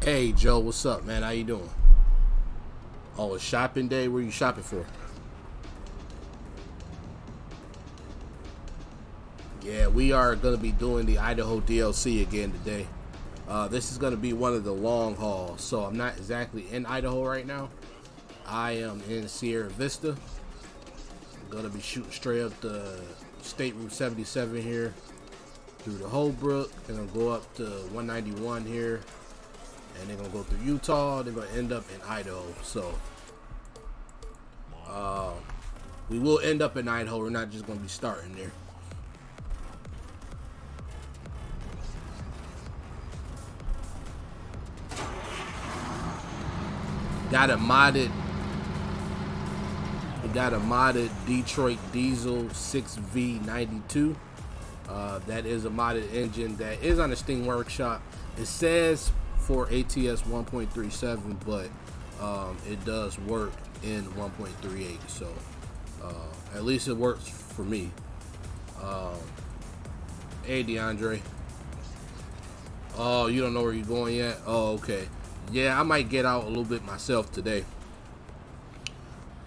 Hey Joe, what's up, man? How you doing? Oh, it's shopping day. Where you shopping for? Yeah, we are going to be doing the Idaho DLC again today. This is going to be one of the long hauls, so I'm not exactly in Idaho right now. I am in Sierra Vista. I'm going to be shooting straight up the State Route 77 here through the Holbrook, and I'll go up to 191 here, and they're going to go through Utah. They're going to end up in Idaho. So we will end up in Idaho. We're not just going to be starting there. got a modded Detroit Diesel 6V92. That is a modded engine that is on the Steam Workshop. It says for Ats 1.37, but it does work in 1.38. So at least it works for me. Hey DeAndre. Oh, you don't know where you're going yet? Oh, okay. Yeah, I might get out a little bit myself today.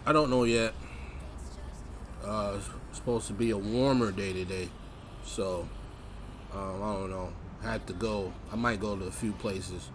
I don't know yet. It's supposed to be a warmer day today. So, I don't know. I had to go. I might go to a few places.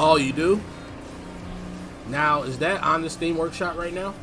Oh, you do? Now, is that on the Steam Workshop right now?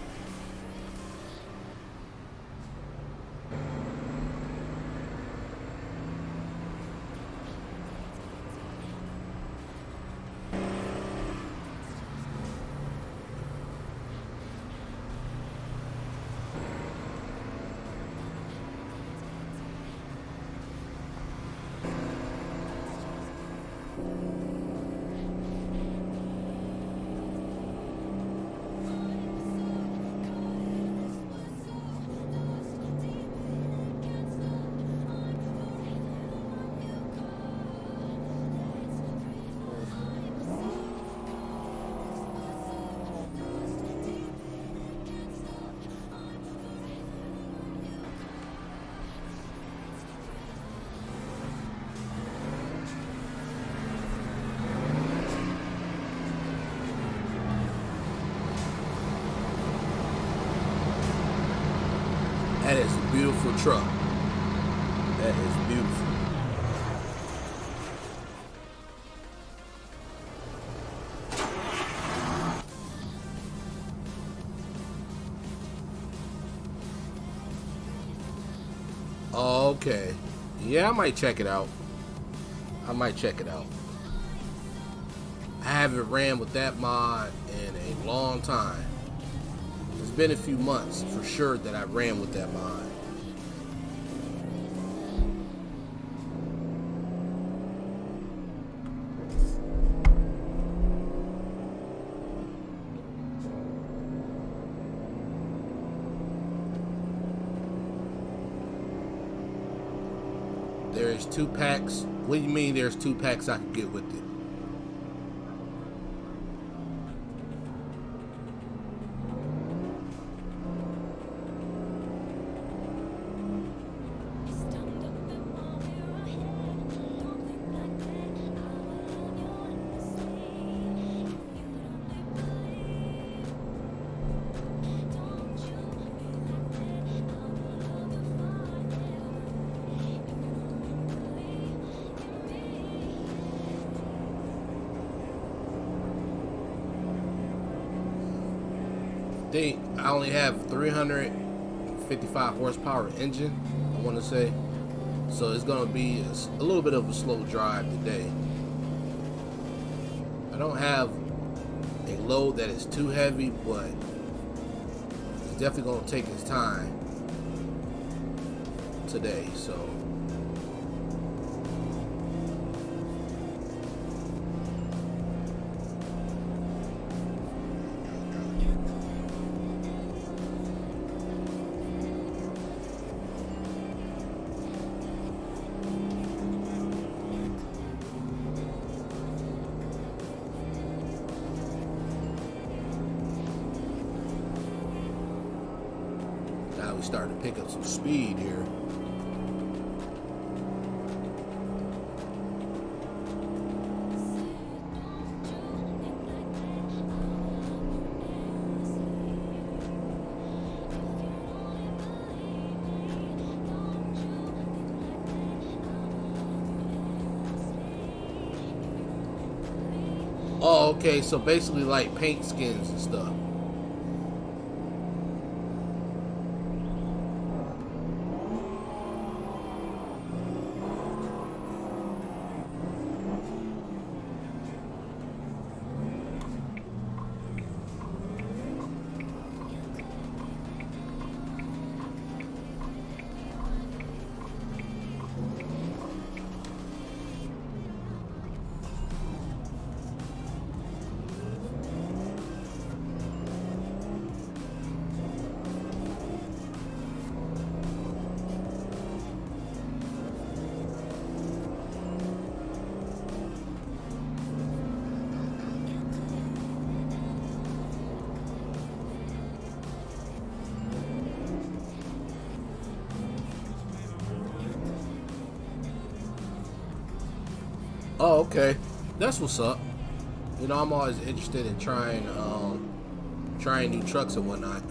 That is a beautiful truck. That is beautiful. Okay. Yeah, I might check it out. I haven't ran with that mod in a long time. It's been a few months for sure that I ran with that mod. There's 2 packs. What do you mean there's 2 packs I can get with it? I only have 355 horsepower engine, I want to say, so it's gonna be a little bit of a slow drive today. I don't have a load that is too heavy, but it's definitely gonna take its time today, so we starting to pick up some speed here. Oh, okay, so basically like paint skins and stuff. Oh, okay. That's what's up. You know, I'm always interested in trying new trucks and whatnot.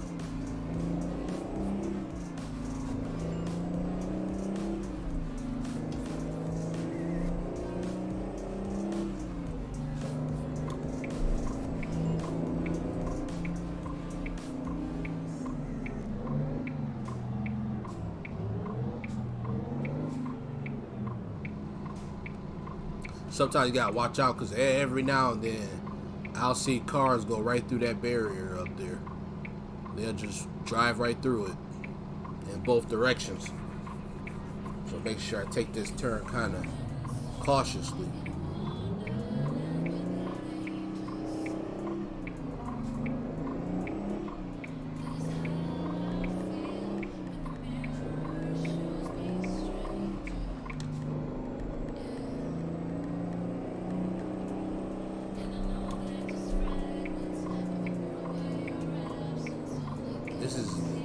Sometimes you gotta watch out because every now and then I'll see cars go right through that barrier up there. They'll just drive right through it in both directions. So make sure I take this turn kind of cautiously.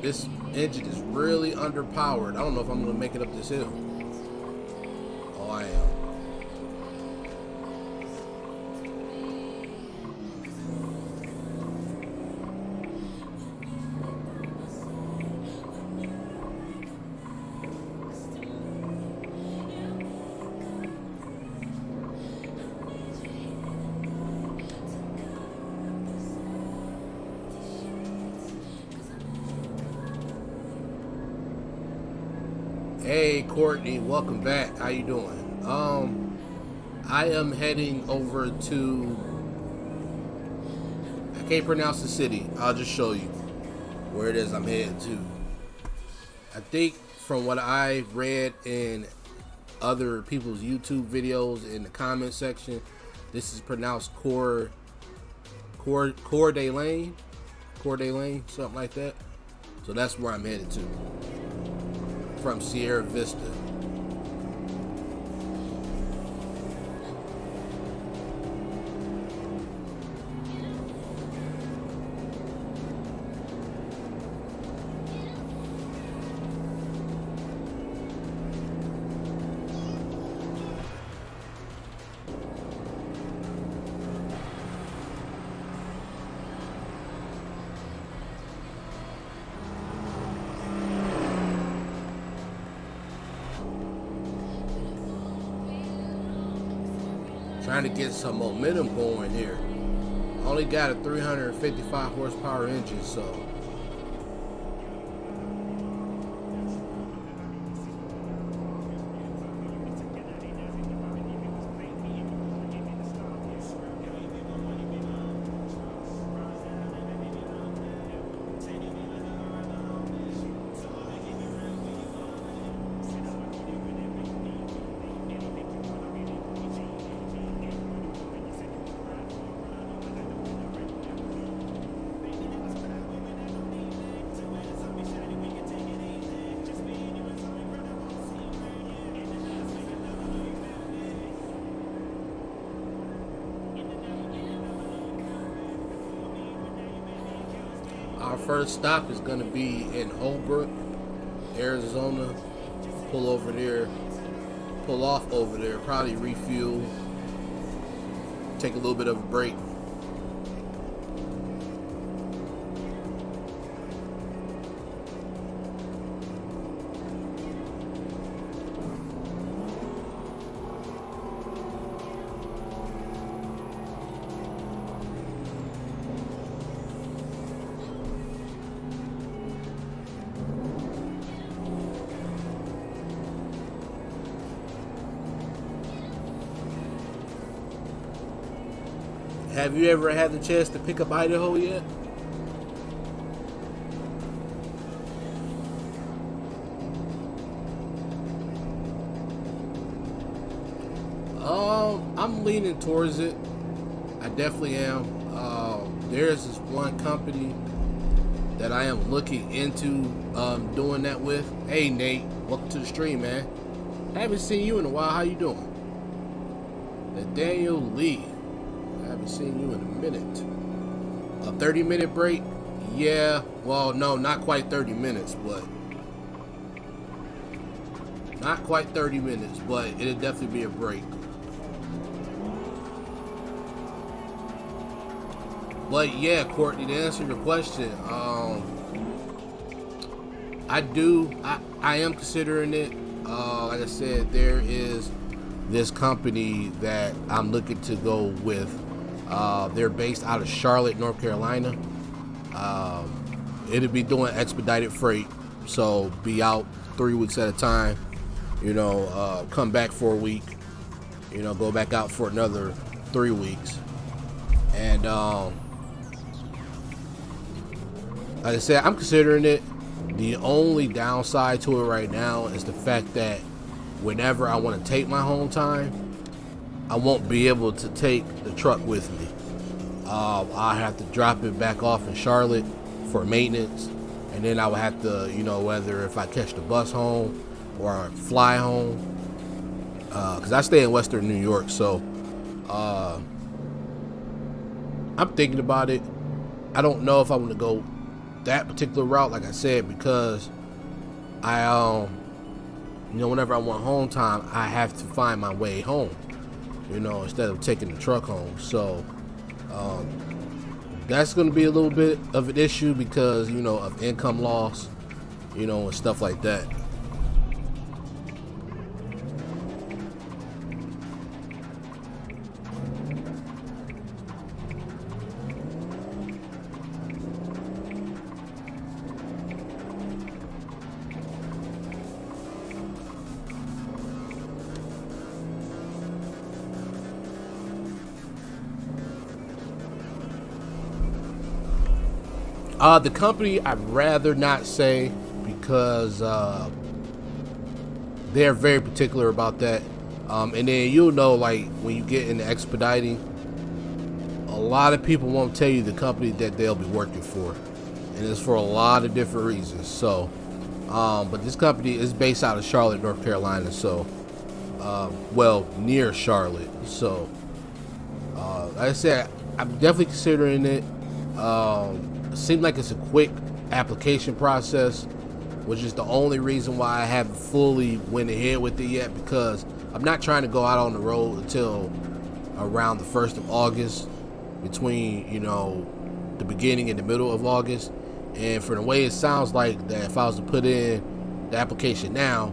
This engine is really underpowered. I don't know if I'm gonna make it up this hill. Oh, I am. Hey Courtney, welcome back. How you doing? I am heading over to, I can't pronounce the city. I'll just show you where it is I'm heading to. I think from what I read in other people's YouTube videos in the comment section, this is pronounced Coeur d'Alene, something like that. So that's where I'm headed to. From Sierra Vista. Trying to get some momentum going here. Only got a 355 horsepower engine, so our first stop is going to be in Holbrook. Arizona, pull over there, pull off over there, probably refuel, take a little bit of a break. Have you ever had the chance to pick up Idaho yet? I'm leaning towards it. I definitely am. There's this one company that I am looking into doing that with. Hey Nate, welcome to the stream, man. Haven't seen you in a while. How you doing? Daniel Lee. I haven't seen you in a minute. A 30-minute break? Yeah. Well, no, not quite 30 minutes, but not quite 30 minutes, but it'll definitely be a break. But yeah, Courtney, to answer your question, I am considering it. Like I said, there is this company that I'm looking to go with. They're based out of Charlotte, North Carolina. It'll be doing expedited freight, so be out 3 weeks at a time. Come back for a week. Go back out for another 3 weeks. And like I said, I'm considering it. The only downside to it right now is the fact that whenever I want to take my home time, I won't be able to take the truck with me. I have to drop it back off in Charlotte for maintenance, and then I would have to, whether if I catch the bus home or fly home, because I stay in Western New York, so I'm thinking about it. I don't know if I want to go that particular route, like I said, because I, whenever I want home time, I have to find my way home, instead of taking the truck home. So that's going to be a little bit of an issue because, of income loss, and stuff like that. The company I'd rather not say because they're very particular about that. And then like when you get into expediting, a lot of people won't tell you the company that they'll be working for, and it's for a lot of different reasons. So, but this company is based out of Charlotte, North Carolina. So, near Charlotte. So, like I said, I'm definitely considering it. It seems like it's a quick application process, which is the only reason why I haven't fully went ahead with it yet, because I'm not trying to go out on the road until around the 1st of August, between the beginning and the middle of August. And for the way it sounds like that, if I was to put in the application now,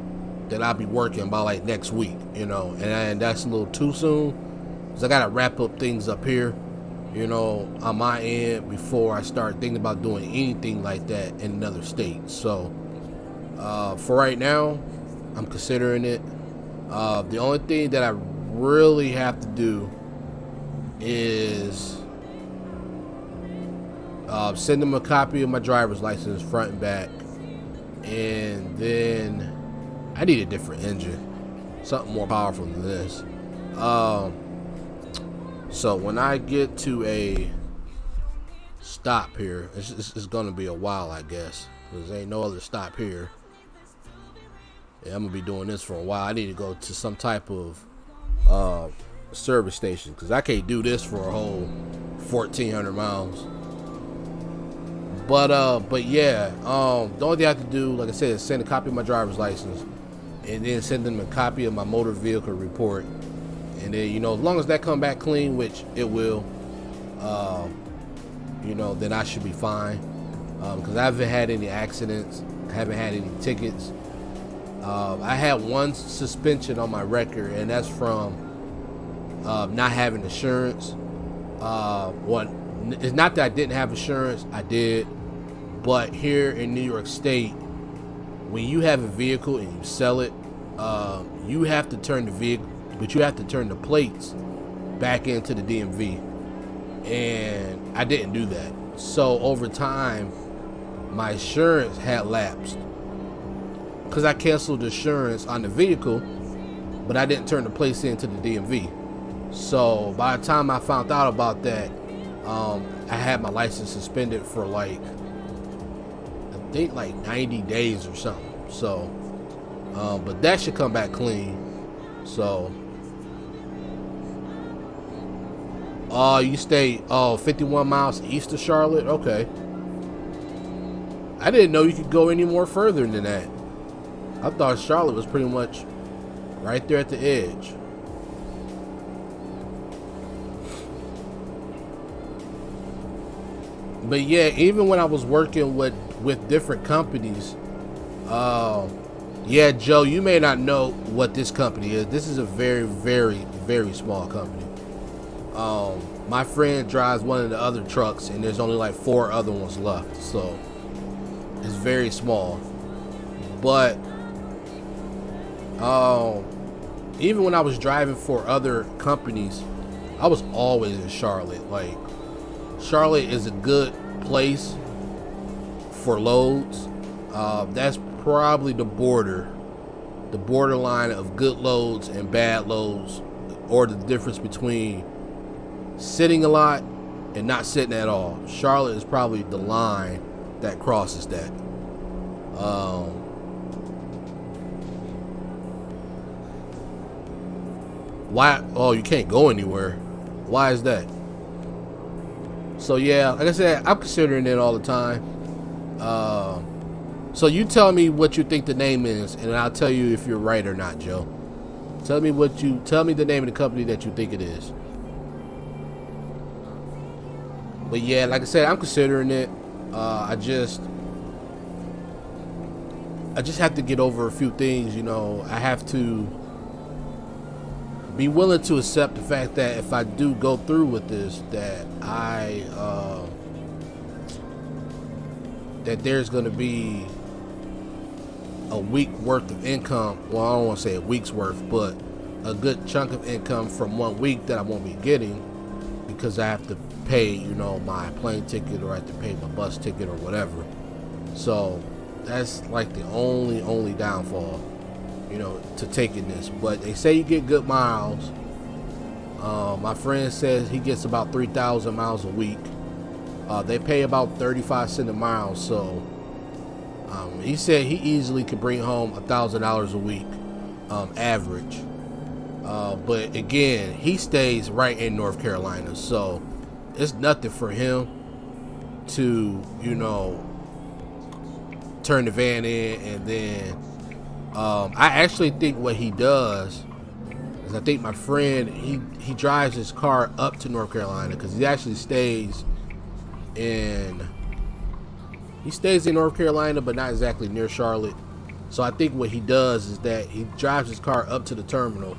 that I'll be working by like next week, and that's a little too soon, because I gotta wrap up things up here on my end before I start thinking about doing anything like that in another state. So for right now, I'm considering it. The only thing that I really have to do is send them a copy of my driver's license front and back, and then I need a different engine, something more powerful than this. So when I get to a stop here, it's gonna be a while, I guess, because there ain't no other stop here. Yeah, I'm gonna be doing this for a while. I need to go to some type of service station, because I can't do this for a whole 1,400 miles. But yeah, the only thing I have to do, like I said, is send a copy of my driver's license, and then send them a copy of my motor vehicle report, and then, you know, as long as that come back clean, which it will, you know, then I should be fine. Because I haven't had any accidents, I haven't had any tickets. I had one suspension on my record, and that's from not having insurance. It's not that I didn't have insurance, I did, but here in New York State, when you have a vehicle and you sell it, you have to turn the vehicle, but you have to turn the plates back into the DMV, and I didn't do that. So over time, my insurance had lapsed because I canceled the insurance on the vehicle, but I didn't turn the plates into the DMV. So by the time I found out about that, I had my license suspended for like, I think like 90 days or something. So, but that should come back clean. So, you stay 51 miles east of Charlotte. Okay. I didn't know you could go any more further than that. I thought Charlotte was pretty much right there at the edge. But yeah, even when I was working with different companies, yeah, Joe, you may not know what this company is. This is a very, very, very small company. My friend drives one of the other trucks, and there's only like 4 other ones left, so it's very small. But even when I was driving for other companies, I was always in Charlotte. Like, Charlotte is a good place for loads. That's probably the borderline of good loads and bad loads, or the difference between sitting a lot and not sitting at all. Charlotte is probably the line that crosses that. Why? Oh, you can't go anywhere. Why is that? So yeah, like I said, I'm considering it all the time. So you tell me what you think the name is, and I'll tell you if you're right or not, Joe. Tell me the name of the company that you think it is. But yeah, like I said, I'm considering it. I just have to get over a few things, you know. I have to be willing to accept the fact that if I do go through with this, that that there's going to be a week worth of income. Well, I don't want to say a week's worth, but a good chunk of income from 1 week that I won't be getting, because I have to pay, you know, my plane ticket, or I have to pay my bus ticket or whatever. So that's like the only downfall, you know, to taking this. But they say you get good miles. My friend says he gets about 3,000 miles a week. They pay about 35 cents a mile, so he said he easily could bring home $1,000 a week, average. But again, he stays right in North Carolina, so it's nothing for him to, you know, turn the van in. And then I actually think what he does is, I think my friend, he drives his car up to North Carolina, because he actually stays in North Carolina, but not exactly near Charlotte. So I think what he does is that he drives his car up to the terminal,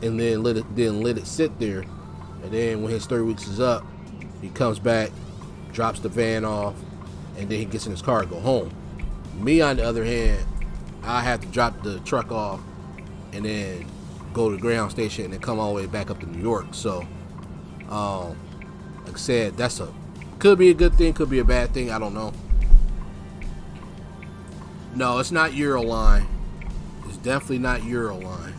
and then let it sit there, and then when his 3 weeks is up, he comes back, drops the van off, and then he gets in his car and go home. Me, on the other hand, I have to drop the truck off and then go to the ground station and then come all the way back up to New York. So like I said, could be a good thing, could be a bad thing, I don't know. No, it's not Euroline. It's definitely not Euroline.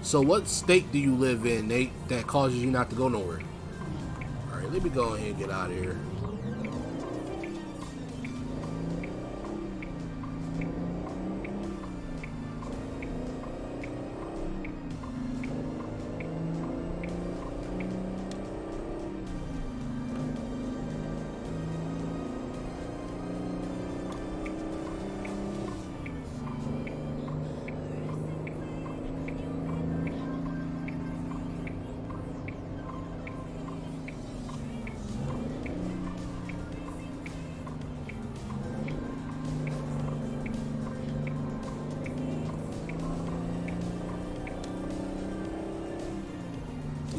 So what state do you live in, Nate, that causes you not to go nowhere? Alright, let me go ahead and get out of here.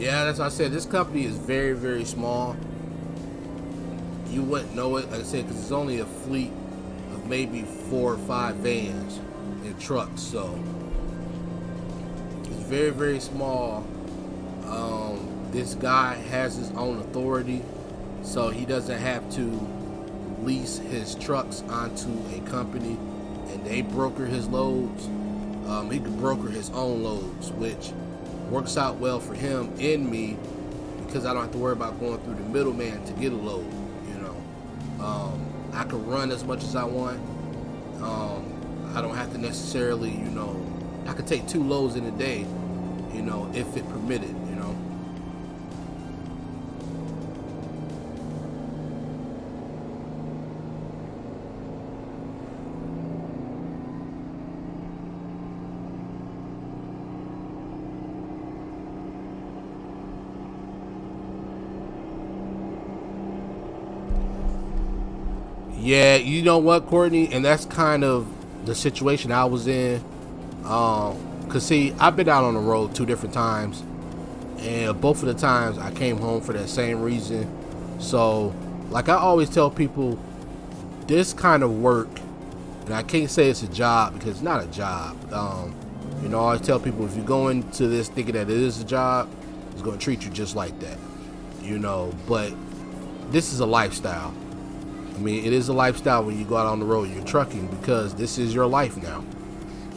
Yeah, that's what I said. This company is very, very small. You wouldn't know it, like I said, because it's only a fleet of maybe 4 or 5 vans and trucks. So it's very, very small. This guy has his own authority, so he doesn't have to lease his trucks onto a company and they broker his loads. He could broker his own loads, which works out well for him and me because I don't have to worry about going through the middleman to get a load. I can run as much as I want. I don't have to necessarily, I could take 2 loads in a day, if it permitted. Yeah, you know what, Courtney, and that's kind of the situation I was in. Cause see, I've been out on the road 2 different times, and both of the times I came home for that same reason. So, like I always tell people, this kind of work, and I can't say it's a job because it's not a job. I always tell people if you go into this thinking that it is a job, it's going to treat you just like that. But this is a lifestyle. I mean, it is a lifestyle when you go out on the road, you're trucking, because this is your life now.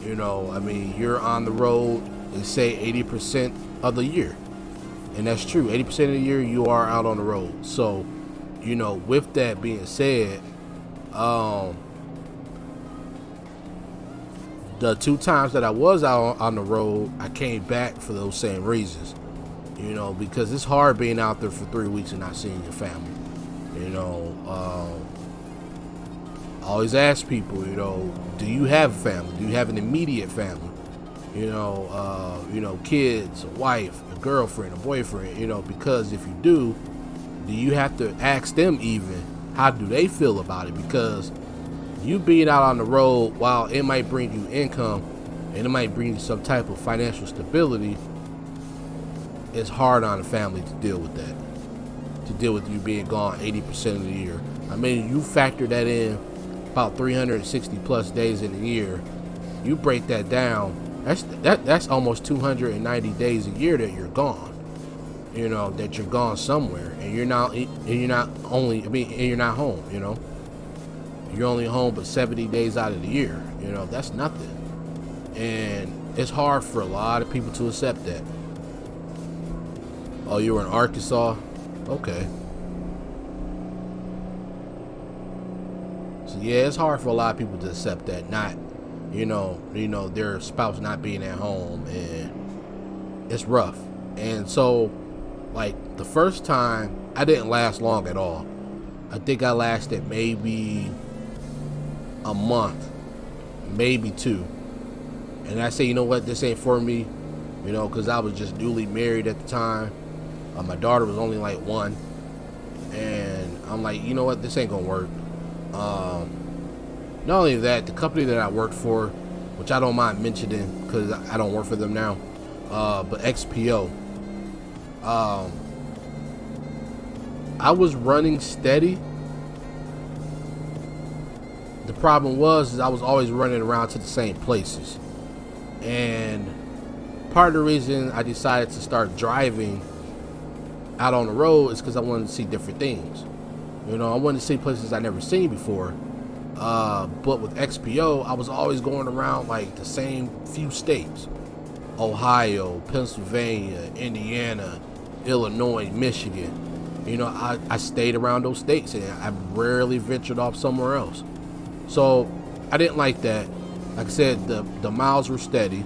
I mean, you're on the road, and say 80% of the year. And that's true. 80% of the year you are out on the road. So, with that being said, the 2 times that I was out on the road, I came back for those same reasons. Because it's hard being out there for 3 weeks and not seeing your family. I always ask people, do you have a family? Do you have an immediate family? Kids, a wife, a girlfriend, a boyfriend, because if you do you have to ask them even, how do they feel about it? Because you being out on the road, while it might bring you income and it might bring you some type of financial stability, it's hard on a family to deal with that. To deal with you being gone 80% of the year. I mean, you factor that in about 360 plus days in a year. You break that down, that's almost 290 days a year that you're gone. That you're gone somewhere, and you're not home. You're only home but 70 days out of the year. That's nothing, and it's hard for a lot of people to accept that. Oh, you were in Arkansas? Okay. So yeah, it's hard for a lot of people to accept that, not, their spouse not being at home, and it's rough. And so, like, the first time, I didn't last long at all. I think I lasted maybe a month, maybe 2. And I say, you know what, this ain't for me, because I was just newly married at the time. My daughter was only like 1, and I'm like, you know what, this ain't gonna work. Not only that, the company that I worked for, which I don't mind mentioning because I don't work for them now, but XPO, I was running steady. The problem was I was always running around to the same places, and part of the reason I decided to start driving out on the road is because I wanted to see different things. I wanted to see places I never seen before. But with XPO, I was always going around like the same few states: Ohio, Pennsylvania, Indiana, Illinois, Michigan. I stayed around those states, and I rarely ventured off somewhere else. So I didn't like that. Like I said, the miles were steady.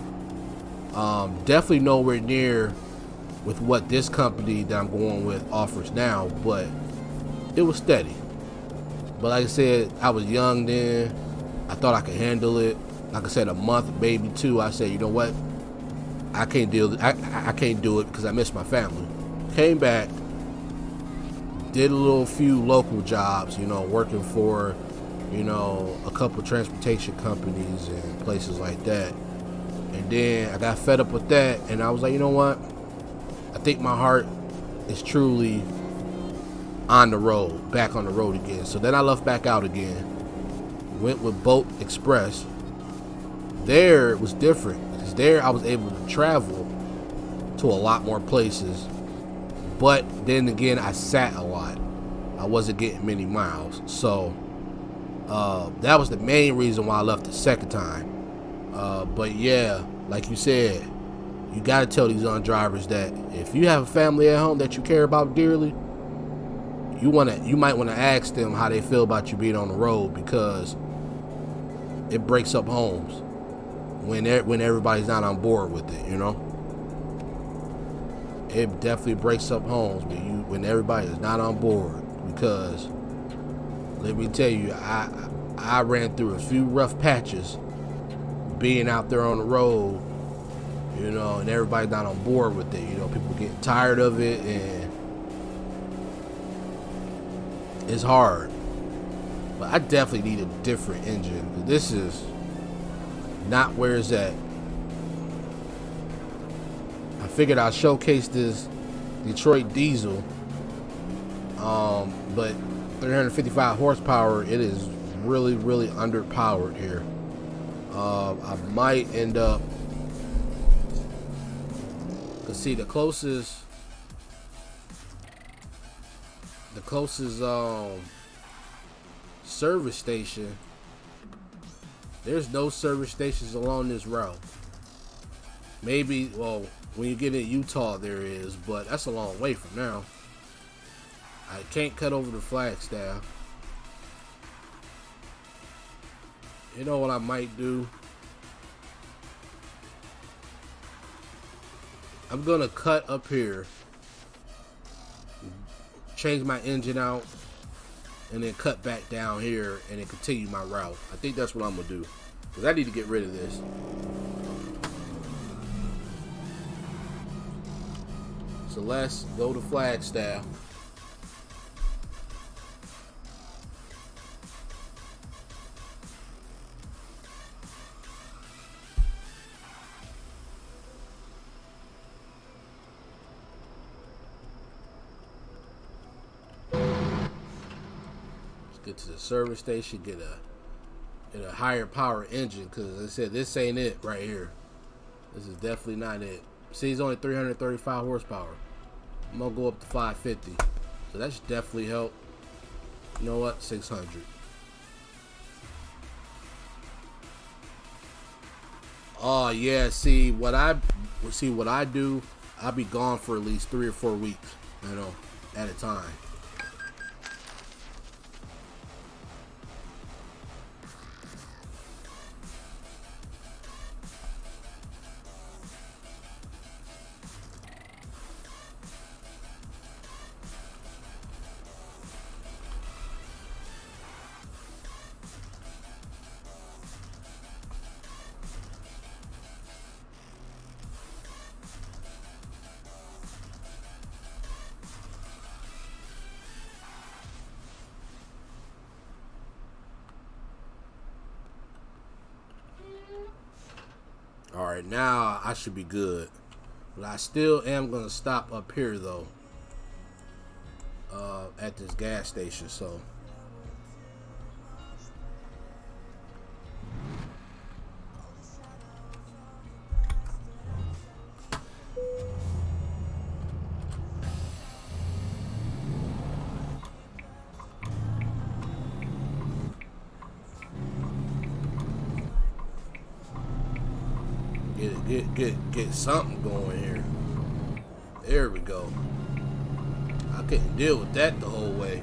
Definitely nowhere near with what this company that I'm going with offers now, but it was steady. But like I said, I was young then. I thought I could handle it. Like I said, a month, maybe 2. I said, you know what? I can't deal. I can't do it because I miss my family. Came back, did a few local jobs. Working for, a couple transportation companies and places like that. And then I got fed up with that, and I was like, you know what? I think my heart is truly on the road, back on the road again. So then I left back out again. Went with Boat Express. There it was different, because there I was able to travel to a lot more places. But then again, I sat a lot. I wasn't getting many miles. So that was the main reason why I left the second time. But yeah, like you said, you got to tell these young drivers that if you have a family at home that you care about dearly, you might want to ask them how they feel about you being on the road, because it breaks up homes when everybody's not on board with it, you know. It definitely breaks up homes when everybody is not on board, because let me tell you, I ran through a few rough patches being out there on the road, you know, and everybody's not on board with it. You know, people getting tired of it, and it's hard. But I definitely need a different engine. This is not where it's at. I figured I'd showcase this Detroit diesel, but 355 horsepower, it is really, really underpowered here. I might end up, cause see the closest service station, there's no service stations along this route. Maybe, well, when you get in Utah there is, but that's a long way from now. I can't cut over the Flagstaff. You know what I might do? I'm gonna cut up here, change my engine out, and then cut back down here and then continue my route. I think that's what I'm gonna do, because I need to get rid of this. So let's go to Flagstaff. Get to the service station, get a higher power engine, because as I said, this ain't it right here. This is definitely not it. See, it's only 335 horsepower. I'm gonna go up to 550, so that should definitely help. You know what? 600. Oh yeah. See what I do. I'll be gone for at least 3 or 4 weeks, you know, at a time. Alright, now I should be good. But I still am going to stop up here, though. At this gas station, so. Get something going here. There we go. I couldn't deal with that the whole way.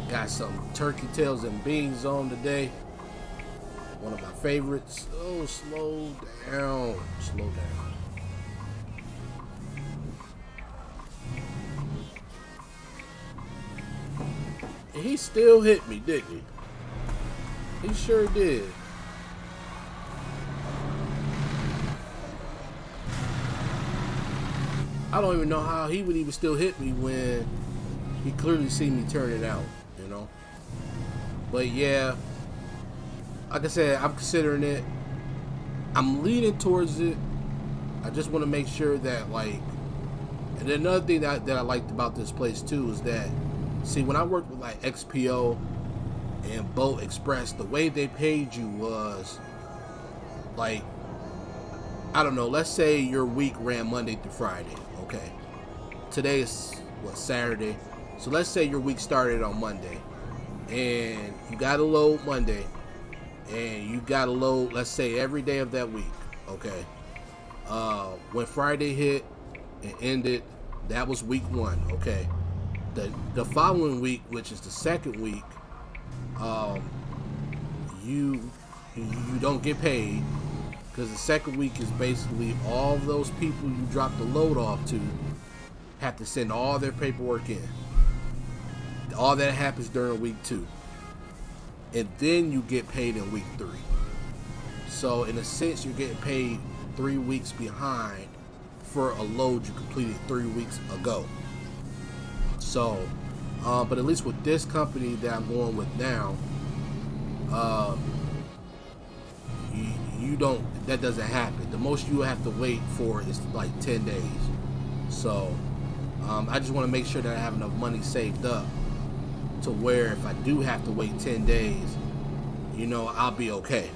Got some turkey tails and beans on today. One of my favorites. Oh, slow down. Slow down. He still hit me, didn't he? He sure did. I don't even know how he would even still hit me when he clearly seen me turn it out, you know? But yeah, like I said, I'm considering it. I'm leaning towards it. I just want to make sure that, like, and then another thing that I liked about this place too is that, see, when I worked with like XPO and Boat Express, the way they paid you was like, I don't know, let's say your week ran Monday through Friday, okay? Today is, what, Saturday? So let's say your week started on Monday, and you got to load Monday, and you got to load, let's say, every day of that week, okay? When Friday hit and ended, that was week 1, okay? The following week, which is the second week, you don't get paid, because the second week is basically all those people you drop the load off to have to send all their paperwork in. All that happens during week 2, and then you get paid in week 3. So in a sense, you're getting paid 3 weeks behind for a load you completed 3 weeks ago. So, but at least with this company that I'm going with now, you don't, that doesn't happen. The most you have to wait for is like 10 days. So, I just want to make sure that I have enough money saved up to where if I do have to wait 10 days, you know, I'll be okay.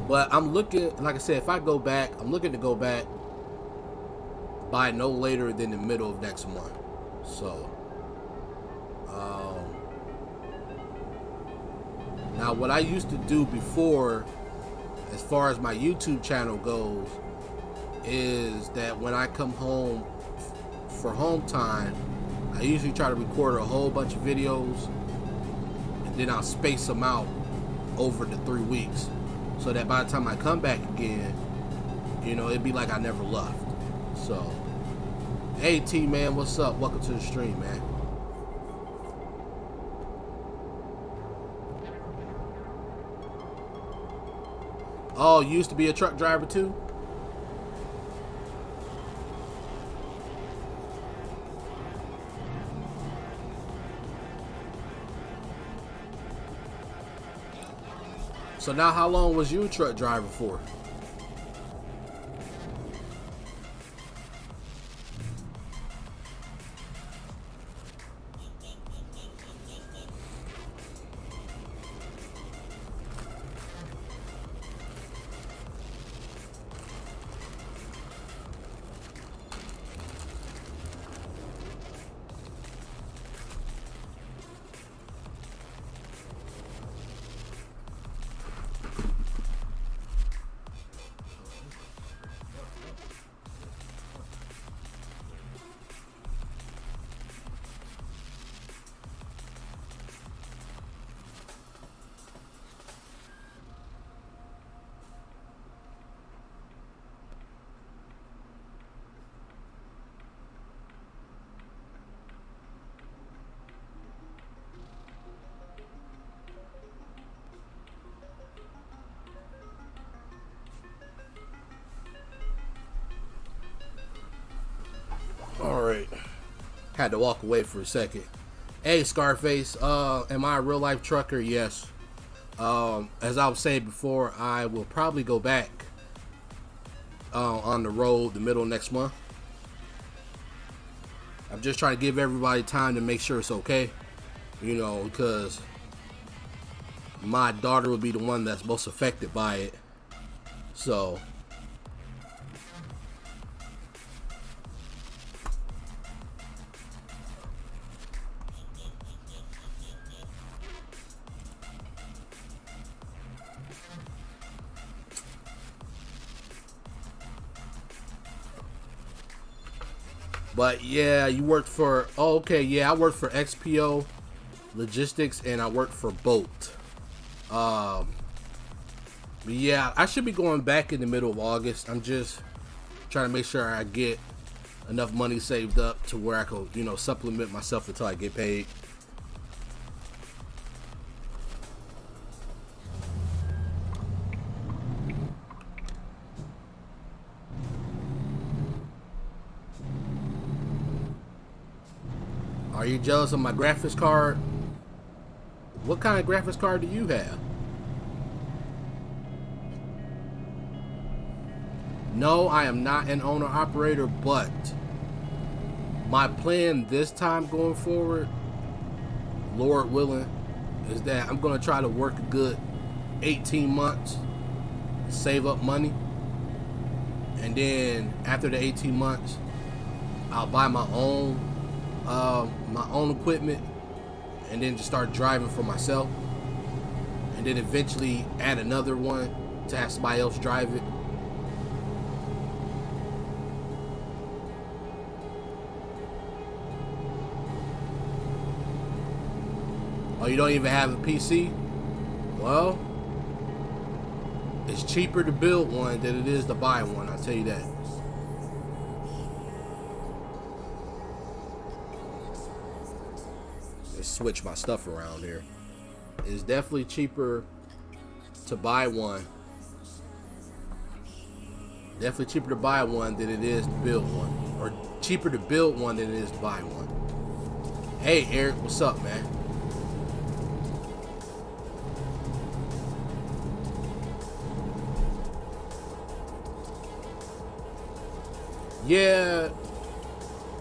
But I'm looking, like I said, if I go back, I'm looking to go back by no later than the middle of next month. So, now what I used to do before, as far as my YouTube channel goes, is that when I come home for home time, I usually try to record a whole bunch of videos, and then I'll space them out over the 3 weeks, so that by the time I come back again, you know, it'd be like I never left. So, hey T man, what's up? Welcome to the stream, man. Oh, you used to be a truck driver too? So now how long was you a truck driver for? Alright. Had to walk away for a second. Hey Scarface, am I a real life trucker? Yes. As I was saying before, I will probably go back on the road the middle of next month. I'm just trying to give everybody time to make sure it's okay. You know, because my daughter will be the one that's most affected by it. So but yeah, you worked for, oh, okay, yeah, I worked for XPO logistics, and I work for Bolt. But yeah, I should be going back in the middle of August. I'm just trying to make sure I get enough money saved up to where I could, you know, supplement myself until I get paid. Are you jealous of my graphics card? What kind of graphics card do you have? No, I am not an owner operator, but my plan this time going forward, Lord willing, is that I'm going to try to work a good 18 months, save up money, and then after the 18 months, I'll buy my own equipment, and then just start driving for myself, and then eventually add another one to have somebody else drive it. Oh, you don't even have a PC? Well, it's cheaper to build one than it is to buy one, I'll tell you that. Let's switch my stuff around here. It's definitely cheaper to buy one. Definitely cheaper to buy one than it is to build one. Or cheaper to build one than it is to buy one. Hey Eric, what's up, man? Yeah,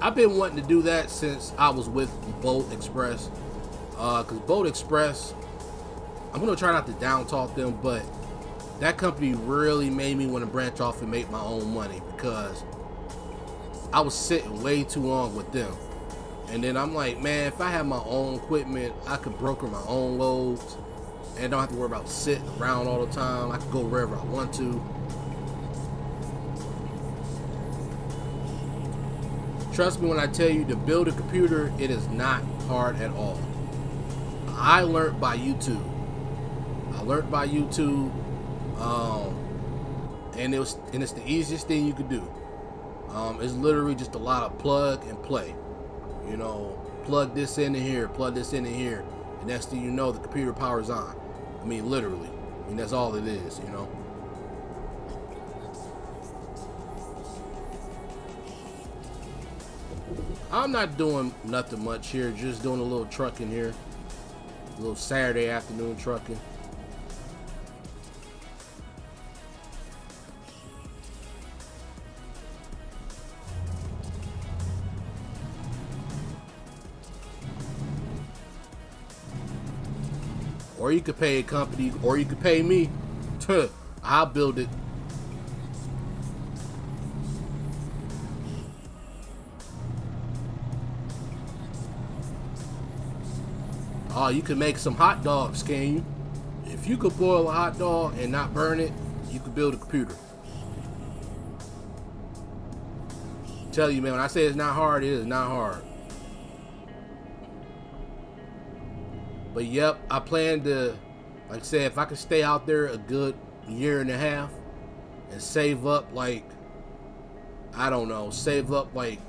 I've been wanting to do that since I was with Bolt Express. Because Bolt Express, I'm going to try not to down talk them, but that company really made me want to branch off and make my own money, because I was sitting way too long with them. And then I'm like, man, if I have my own equipment, I could broker my own loads and don't have to worry about sitting around all the time. I can go wherever I want to. Trust me when I tell you, to build a computer, it is not hard at all. I learned by YouTube. And it's the easiest thing you could do. It's literally just a lot of plug and play. You know, plug this into here, plug this into here, and next thing you know, the computer powers on. I mean, literally. I mean, that's all it is, you know. I'm not doing nothing much here, just doing a little trucking here. A little Saturday afternoon trucking. Or you could pay a company, or you could pay me. I'll build it. Oh, you can make some hot dogs, can you? If you could boil a hot dog and not burn it, you could build a computer. Tell you, man, when I say it's not hard, it is not hard. But yep, I plan to, like I said, if I could stay out there a good year and a half and save up like, I don't know, save up like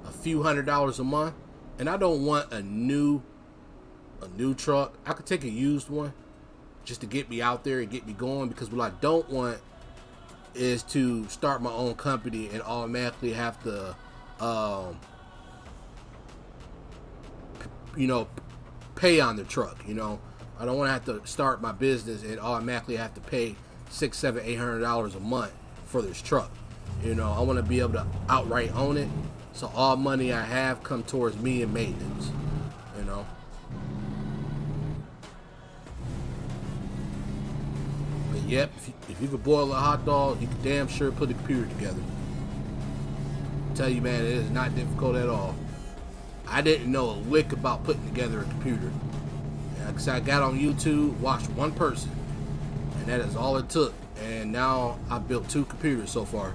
a few $100s a month. And I don't want a new truck. I could take a used one just to get me out there and get me going, because what I don't want is to start my own company and automatically have to you know, pay on the truck. You know, I don't want to have to start my business and automatically have to pay $600, $700, $800 a month for this truck. You know, I want to be able to outright own it, so all money I have come towards me and maintenance. You know. But yep, if you could boil a hot dog, you could damn sure put a computer together. I tell you, man, it is not difficult at all. I didn't know a lick about putting together a computer. Like I said, I got on YouTube, watched one person, and that is all it took. And now I've built 2 computers so far.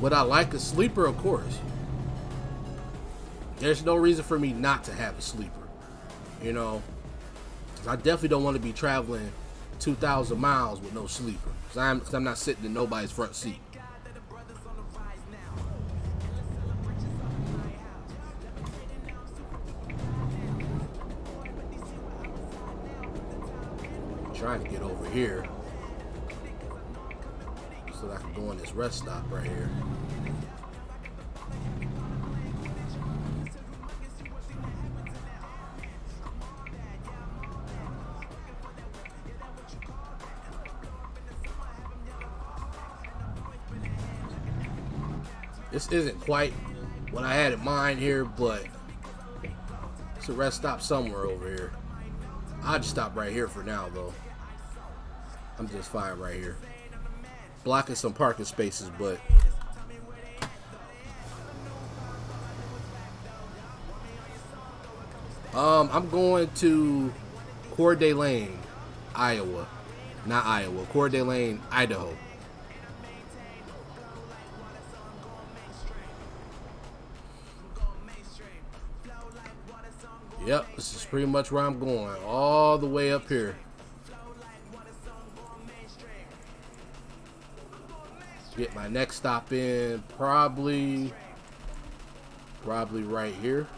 Would I like a sleeper? Of course. There's no reason for me not to have a sleeper. You know, 'cause I definitely don't want to be traveling 2,000 miles with no sleeper. Cause I'm not sitting in nobody's front seat. I'm trying to get over here so that I can go on this rest stop right here. This isn't quite what I had in mind here, but it's a rest stop somewhere over here. I'll just stop right here for now, though. I'm just fine right here. Blocking some parking spaces, but I'm going to Coeur d'Alene, Iowa. Not Iowa, Coeur d'Alene, Idaho. Yep, this is pretty much where I'm going. All the way up here. Get my next stop in probably right here.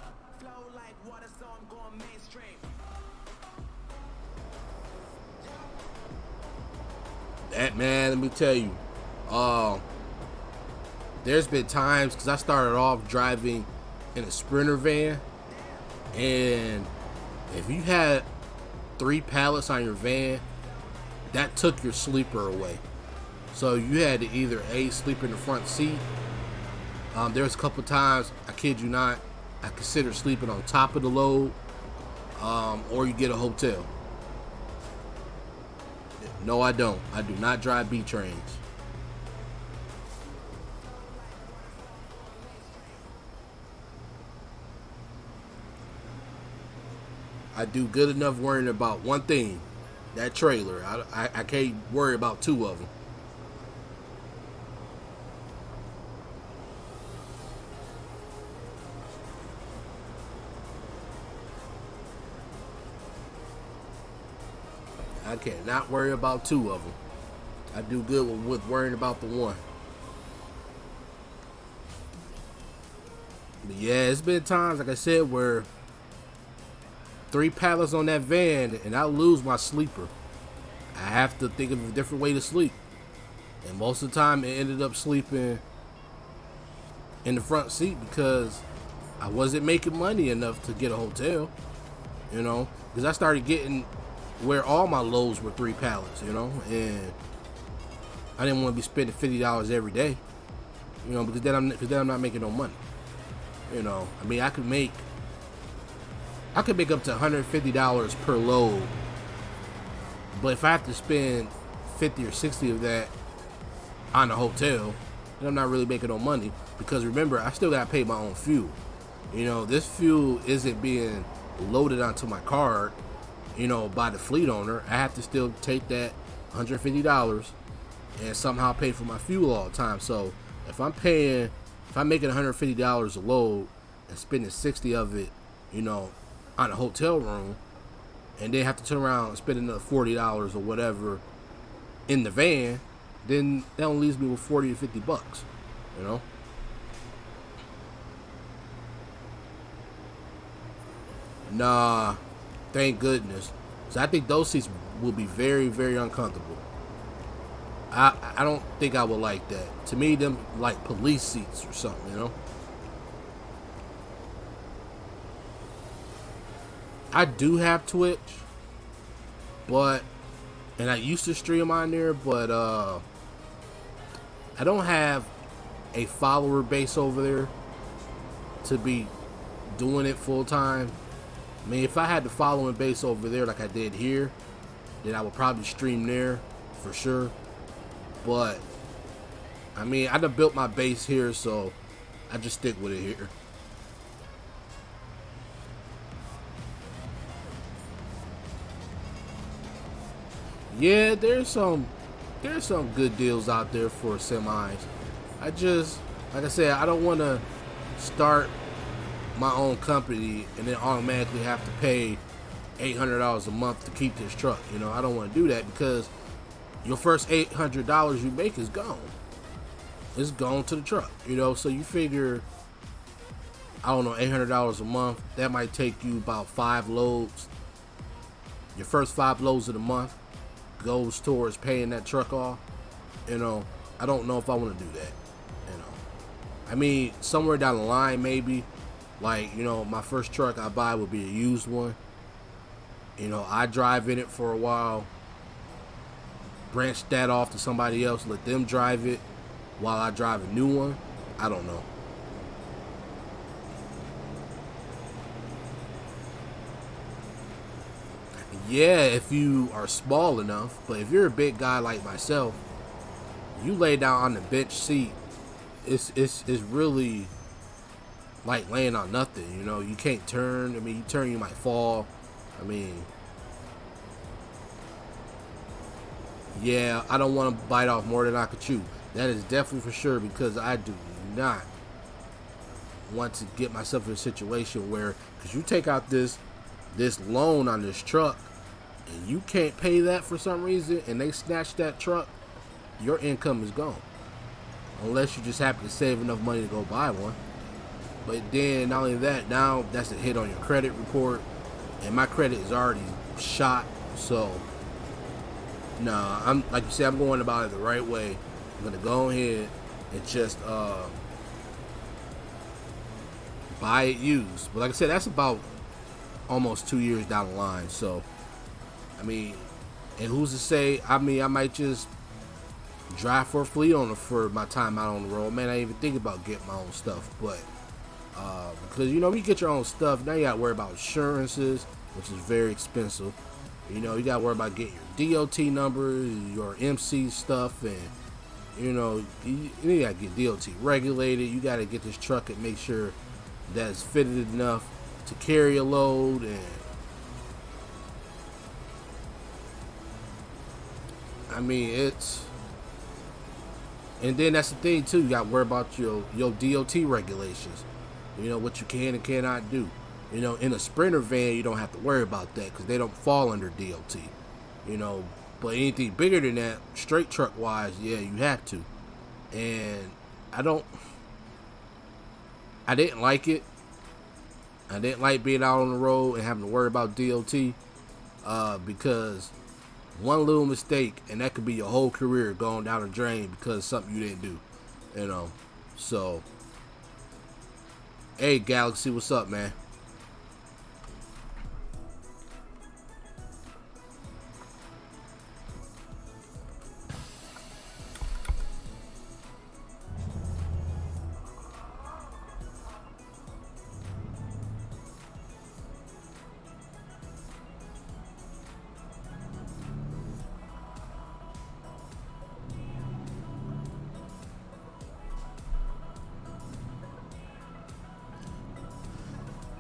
That, man, let me tell you, there's been times, because I started off driving in a Sprinter van, and if you had 3 pallets on your van, that took your sleeper away. So you had to either A, sleep in the front seat. There was a couple times, I kid you not, I considered sleeping on top of the load, or you get a hotel. No, I don't. I do not drive B trains. I do good enough worrying about one thing, that trailer. I can't worry about 2 of them. I cannot worry about 2 of them. I do good with worrying about the 1. But yeah, it's been times, like I said, where 3 pallets on that van and I lose my sleeper. I have to think of a different way to sleep. And most of the time, it ended up sleeping in the front seat because I wasn't making money enough to get a hotel. You know, because I started getting where all my loads were 3 pallets, you know, and I didn't want to be spending $50 every day, you know, because then I'm not making no money. You know, I mean, I could make up to $150 per load, but if I have to spend 50 or 60 of that on a hotel, then I'm not really making no money, because remember, I still gotta pay my own fuel. You know, this fuel isn't being loaded onto my card, you know, by the fleet owner. I have to still take that $150 and somehow pay for my fuel all the time. So if I'm making $150 a load and spending 60 of it, you know, on a hotel room, and then have to turn around and spend another $40 or whatever in the van, then that only leaves me with 40 to 50 bucks, you know. Nah, thank goodness. So I think those seats will be very, very uncomfortable. I don't think I would like that. To me, them like police seats or something, you know. I do have Twitch, and I used to stream on there, but I don't have a follower base over there to be doing it full time. I mean, if I had the following base over there like I did here, then I would probably stream there for sure. But I mean, I done built my base here, so I just stick with it here. Yeah, there's some good deals out there for semis. I just Like I said, I don't want to start my own company and then automatically have to pay $800 a month to keep this truck. You know, I don't want to do that, because your first $800 you make is gone. It's gone to the truck, you know. So you figure, I don't know, $800 a month, that might take you about 5 loads. Your first 5 loads of the month goes towards paying that truck off. You know, I don't know if I want to do that. You know, I mean, somewhere down the line, maybe, like, you know, my first truck I buy would be a used one. You know, I drive in it for a while, branch that off to somebody else, let them drive it while I drive a new one. I don't know. Yeah, if you are small enough, but if you're a big guy like myself, you lay down on the bench seat, it's really like laying on nothing. You know, you can't turn. I mean, you turn, you might fall. I mean, yeah, I don't want to bite off more than I could chew. That is definitely for sure, because I do not want to get myself in a situation where, because you take out this loan on this truck and you can't pay that for some reason, and they snatch that truck, your income is gone. Unless you just happen to save enough money to go buy one. But then not only that, now that's a hit on your credit report, and my credit is already shot. So nah, I'm, like you said, I'm going about it the right way. I'm gonna go ahead and just buy it used. But like I said, that's about almost 2 years down the line. So I mean, and who's to say? I mean, I might just drive for a fleet owner for my time out on the road. Man, I didn't even think about getting my own stuff, but because, you know, when you get your own stuff, now you gotta worry about insurances, which is very expensive. You know, you gotta worry about getting your DOT number, your MC stuff, and you know, you gotta get DOT regulated. You gotta get this truck and make sure that it's fitted enough to carry a load. And I mean, and then that's the thing too, you gotta worry about your DOT regulations. You know, what you can and cannot do. You know, in a Sprinter van, you don't have to worry about that, because they don't fall under DOT. You know, but anything bigger than that, straight truck wise, yeah, you have to. And I didn't like it. I didn't like being out on the road and having to worry about DOT, because one little mistake and that could be your whole career going down the drain because of something you didn't do. You know, so hey, Galaxy, what's up, man?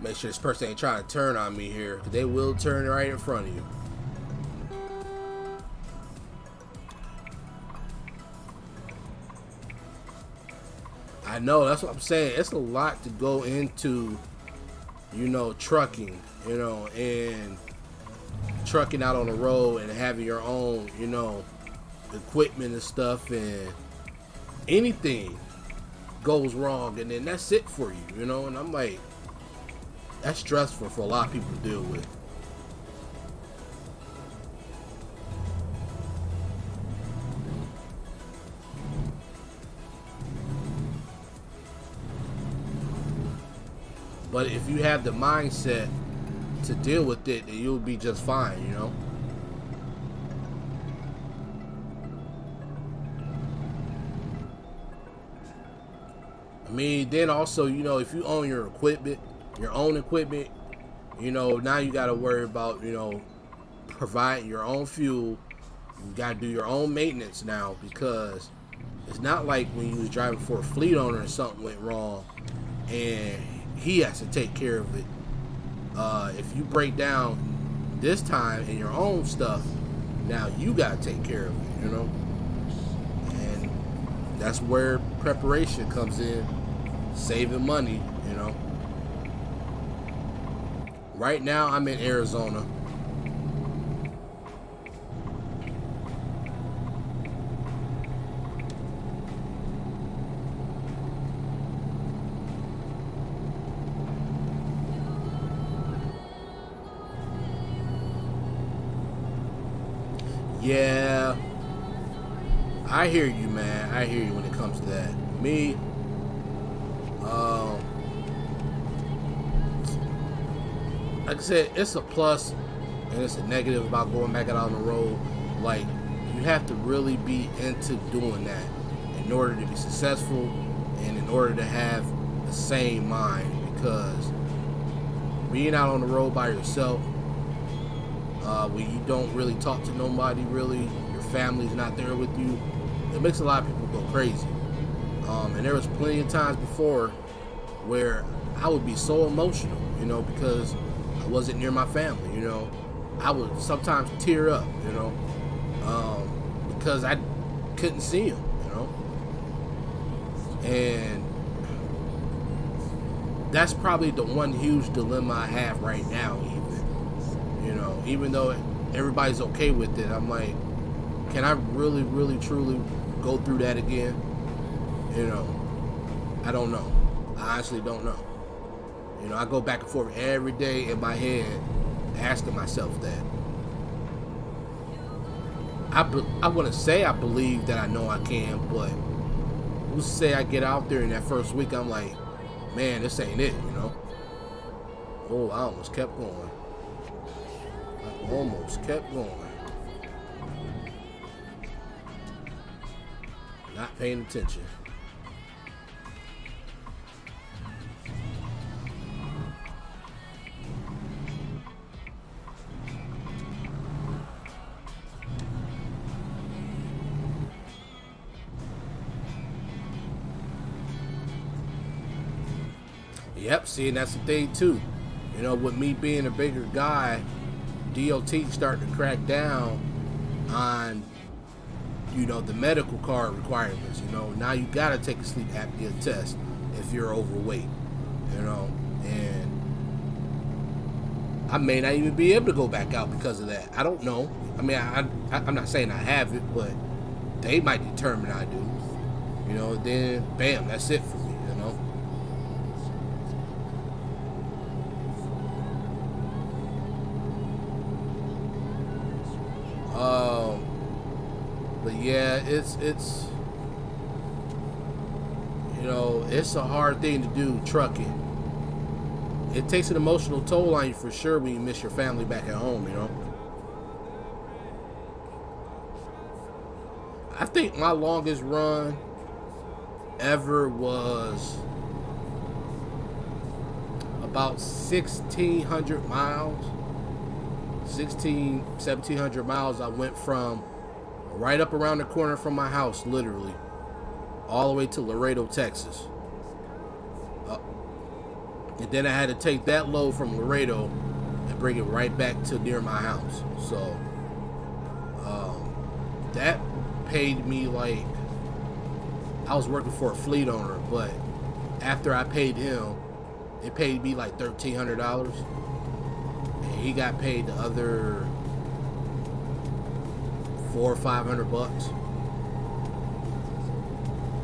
Make sure this person ain't trying to turn on me here, because they will turn right in front of you. I know, that's what I'm saying. It's a lot to go into, you know, trucking, you know, and trucking out on the road and having your own, you know, equipment and stuff, and anything goes wrong, and then that's it for you, you know. And I'm like, that's stressful for a lot of people to deal with. But if you have the mindset to deal with it, then you'll be just fine, you know. I mean, then also, you know, if you own your own equipment, you know, now you got to worry about, you know, providing your own fuel. You got to do your own maintenance now, because it's not like when you was driving for a fleet owner and something went wrong and he has to take care of it. If you break down this time in your own stuff, now you got to take care of it, you know. And that's where preparation comes in, saving money, you know. Right now, I'm in Arizona. Yeah, I hear you, man. I hear you when it comes to that. Me, like I said, it's a plus and it's a negative about going back out on the road. Like, you have to really be into doing that in order to be successful and in order to have the same mind, because being out on the road by yourself, when you don't really talk to nobody, really, your family's not there with you, it makes a lot of people go crazy. And there was plenty of times before where I would be so emotional, you know, because I wasn't near my family, you know. I would sometimes tear up, you know, because I couldn't see them, you know. And that's probably the one huge dilemma I have right now, even, you know, even though everybody's okay with it. I'm like, can I really, really, truly go through that again? You know, I don't know. I honestly don't know. You know, I go back and forth every day in my head asking myself that. I want to say I believe that I know I can, but who's to say I get out there in that first week, I'm like, man, this ain't it, you know? Oh, I almost kept going. I almost kept going. Not paying attention. Yep, see, and that's the thing too. You know, with me being a bigger guy, DOT starting to crack down on, you know, the medical card requirements. You know, now you gotta take a sleep apnea test if you're overweight. You know, and I may not even be able to go back out because of that. I don't know. I mean, I'm not saying I have it, but they might determine I do. You know, then bam, that's it for me. You know. But yeah, it's you know, it's a hard thing to do, trucking. It takes an emotional toll on you for sure when you miss your family back at home, you know. I think my longest run ever was about 1,600 miles. 1,700 miles. I went from right up around the corner from my house, literally, all the way to Laredo, Texas. And then I had to take that load from Laredo and bring it right back to near my house. So that paid me, like, I was working for a fleet owner, but after I paid him, it paid me like $1,300. And he got paid the other $400 or $500.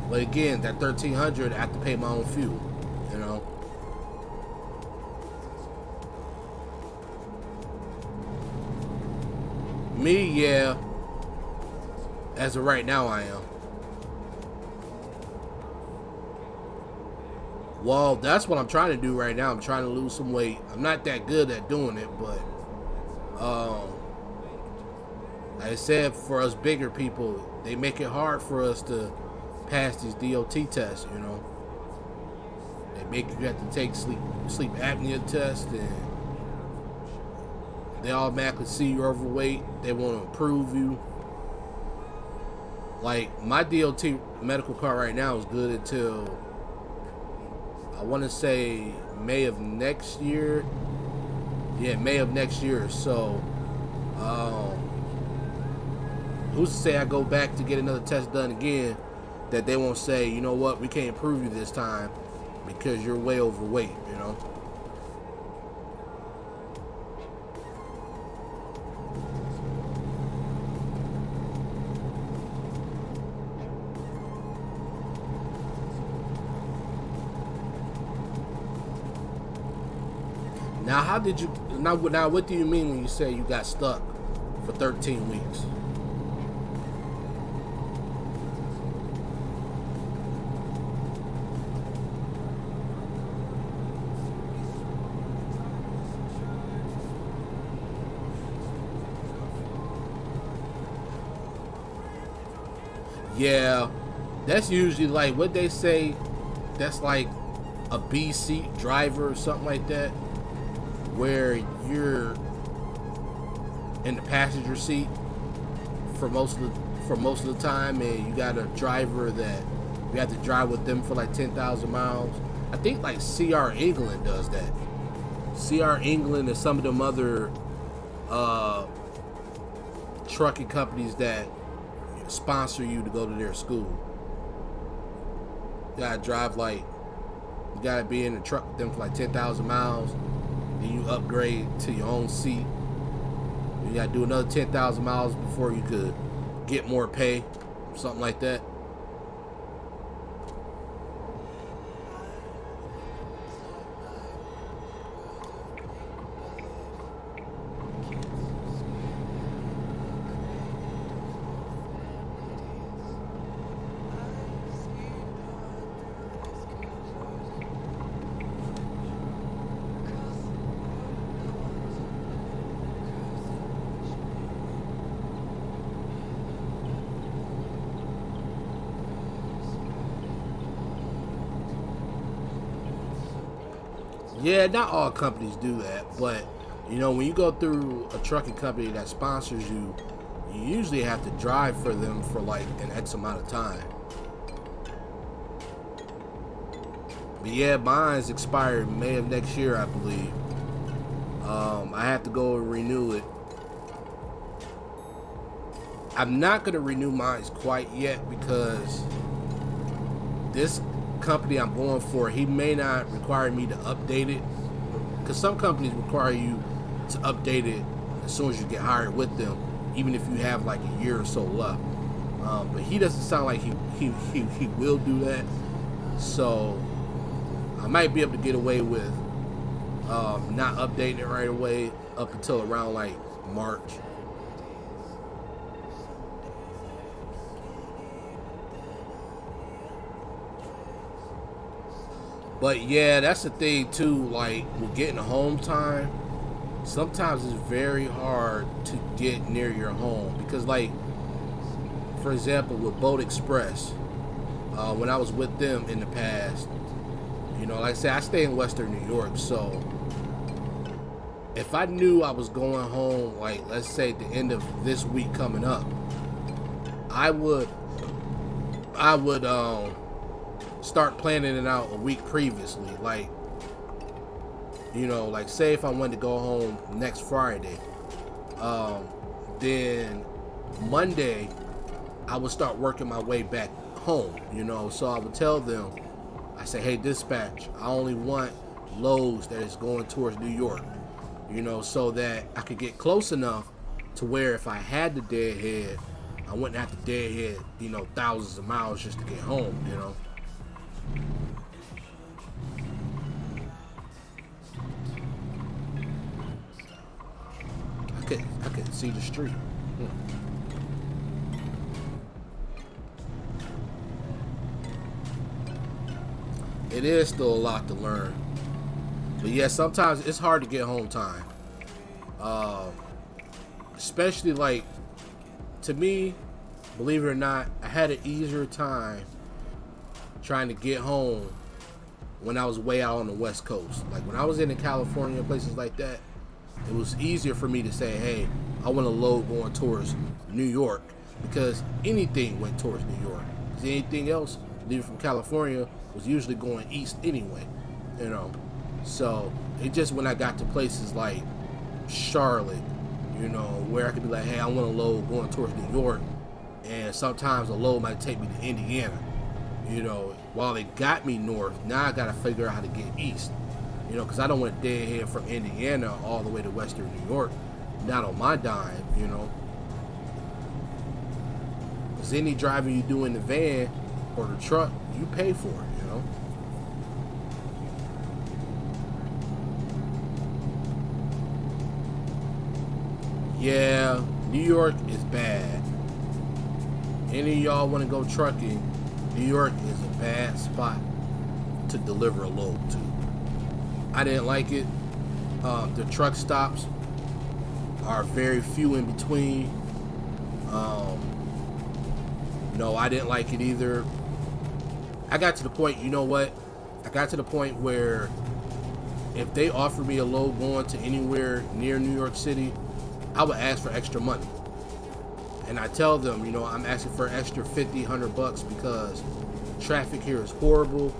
But again, that $1,300, I have to pay my own fuel, you know. Me, yeah. As of right now, I am. Well, that's what I'm trying to do right now. I'm trying to lose some weight. I'm not that good at doing it, but like I said, for us bigger people, they make it hard for us to pass these DOT tests, you know. They make you have to take sleep apnea test, and they automatically see you're overweight. They want to approve you. Like, my DOT medical card right now is good until, I want to say, May of next year. Yeah, May of next year. So, who's to say I go back to get another test done again that they won't say, you know what, we can't approve you this time because you're way overweight, you know. Now, how did you, now what do you mean when you say you got stuck for 13 weeks? Yeah, that's usually like what they say, that's like a B seat driver or something like that, where you're in the passenger seat for most of the time, and you got a driver that you have to drive with them for like 10,000 miles. I think like CR England does that. CR England and some of them other trucking companies that sponsor you to go to their school. You gotta drive like, you gotta be in the truck with them for like 10,000 miles. Then you upgrade to your own seat. You gotta do another 10,000 miles before you could get more pay, something like that. Yeah, not all companies do that, but you know, when you go through a trucking company that sponsors you, you usually have to drive for them for like an X amount of time. But yeah, mine's expired May of next year, I believe. I have to go and renew it. I'm not going to renew mine quite yet because this company I'm going for, he may not require me to update it, because some companies require you to update it as soon as you get hired with them, even if you have like a year or so left. But he doesn't sound like he will do that, so I might be able to get away with not updating it right away up until around like March. But yeah, that's the thing too, like with getting home time, sometimes it's very hard to get near your home because, like, for example, with Boat Express, when I was with them in the past, you know, like I said, I stay in Western New York, so if I knew I was going home, like let's say at the end of this week coming up, I would start planning it out a week previously. Like, you know, like say if I wanted to go home next Friday, then Monday I would start working my way back home, you know. So I would tell them, I say, hey dispatch, I only want loads that is going towards New York, you know, so that I could get close enough to where if I had to deadhead, I wouldn't have to deadhead, you know, thousands of miles just to get home, you know. I could see the street. It is still a lot to learn. But yeah, sometimes it's hard to get home time. Especially like, to me, believe it or not, I had an easier time trying to get home when I was way out on the West Coast. Like when I was in California, places like that, it was easier for me to say, hey, I want a load going towards New York, because anything went towards New York. Because anything else leaving from California was usually going east anyway, you know. So it just, when I got to places like Charlotte, you know, where I could be like, hey, I want a load going towards New York, and sometimes a load might take me to Indiana. You know, while it got me north, now I got to figure out how to get east. You know, because I don't want to deadhead from Indiana all the way to Western New York. Not on my dime, you know. Because any driving you do in the van or the truck, you pay for it, you know. Yeah, New York is bad. Any of y'all want to go trucking, New York is a bad spot to deliver a load to. I didn't like it. The truck stops are very few in between. No, I didn't like it either. I got to the point, you know what? I got to the point where if they offered me a load going to anywhere near New York City, I would ask for extra money. And I tell them, you know, I'm asking for an extra $50, $100 because traffic here is horrible.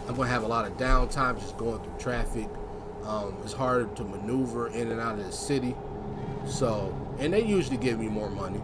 I'm going to have a lot of downtime just going through traffic. It's hard to maneuver in and out of the city. So, and they usually give me more money.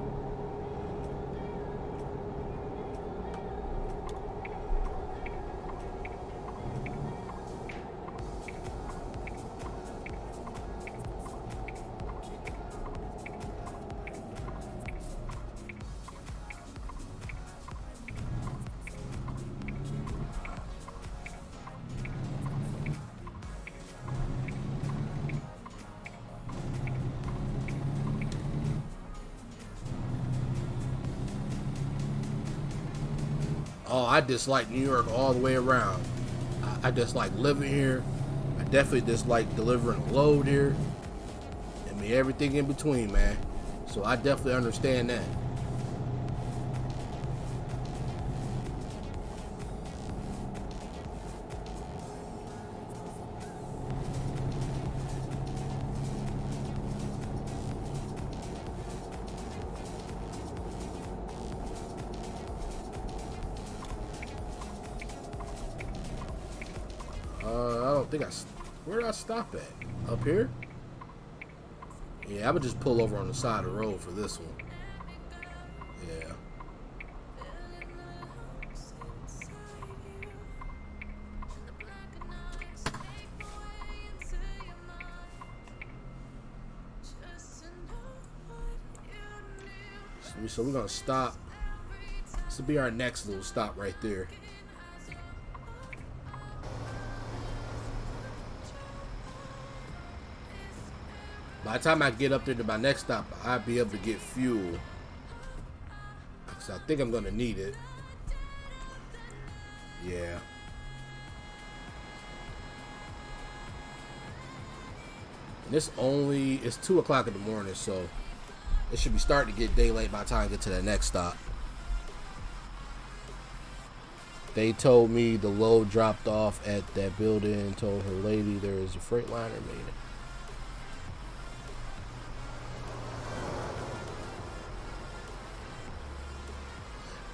Oh, I dislike New York all the way around. I dislike living here. I definitely dislike delivering a load here. I mean, everything in between, man. So I definitely understand that. I don't think where did I stop at? Up here? Yeah, I would just pull over on the side of the road for this one. Yeah. So we're gonna stop. This will be our next little stop right there. By the time I get up there to my next stop, I'll be able to get fuel. Because I think I'm going to need it. Yeah. And it's 2 o'clock in the morning, so it should be starting to get daylight by the time I get to that next stop. They told me the load dropped off at that building and told her lady there is a Freightliner made it.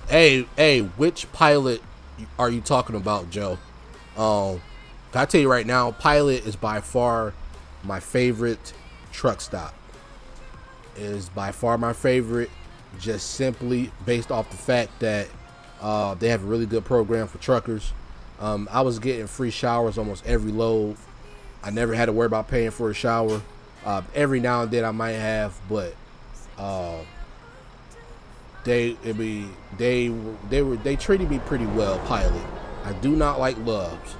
Hey, which pilot are you talking about, Joe? I tell you right now, Pilot is by far my favorite truck stop. It is by far my favorite, just simply based off the fact that they have a really good program for truckers. I was getting free showers almost every load. I never had to worry about paying for a shower. Every now and then I might have, but they treated me pretty well, Pilot. I do not like Loves.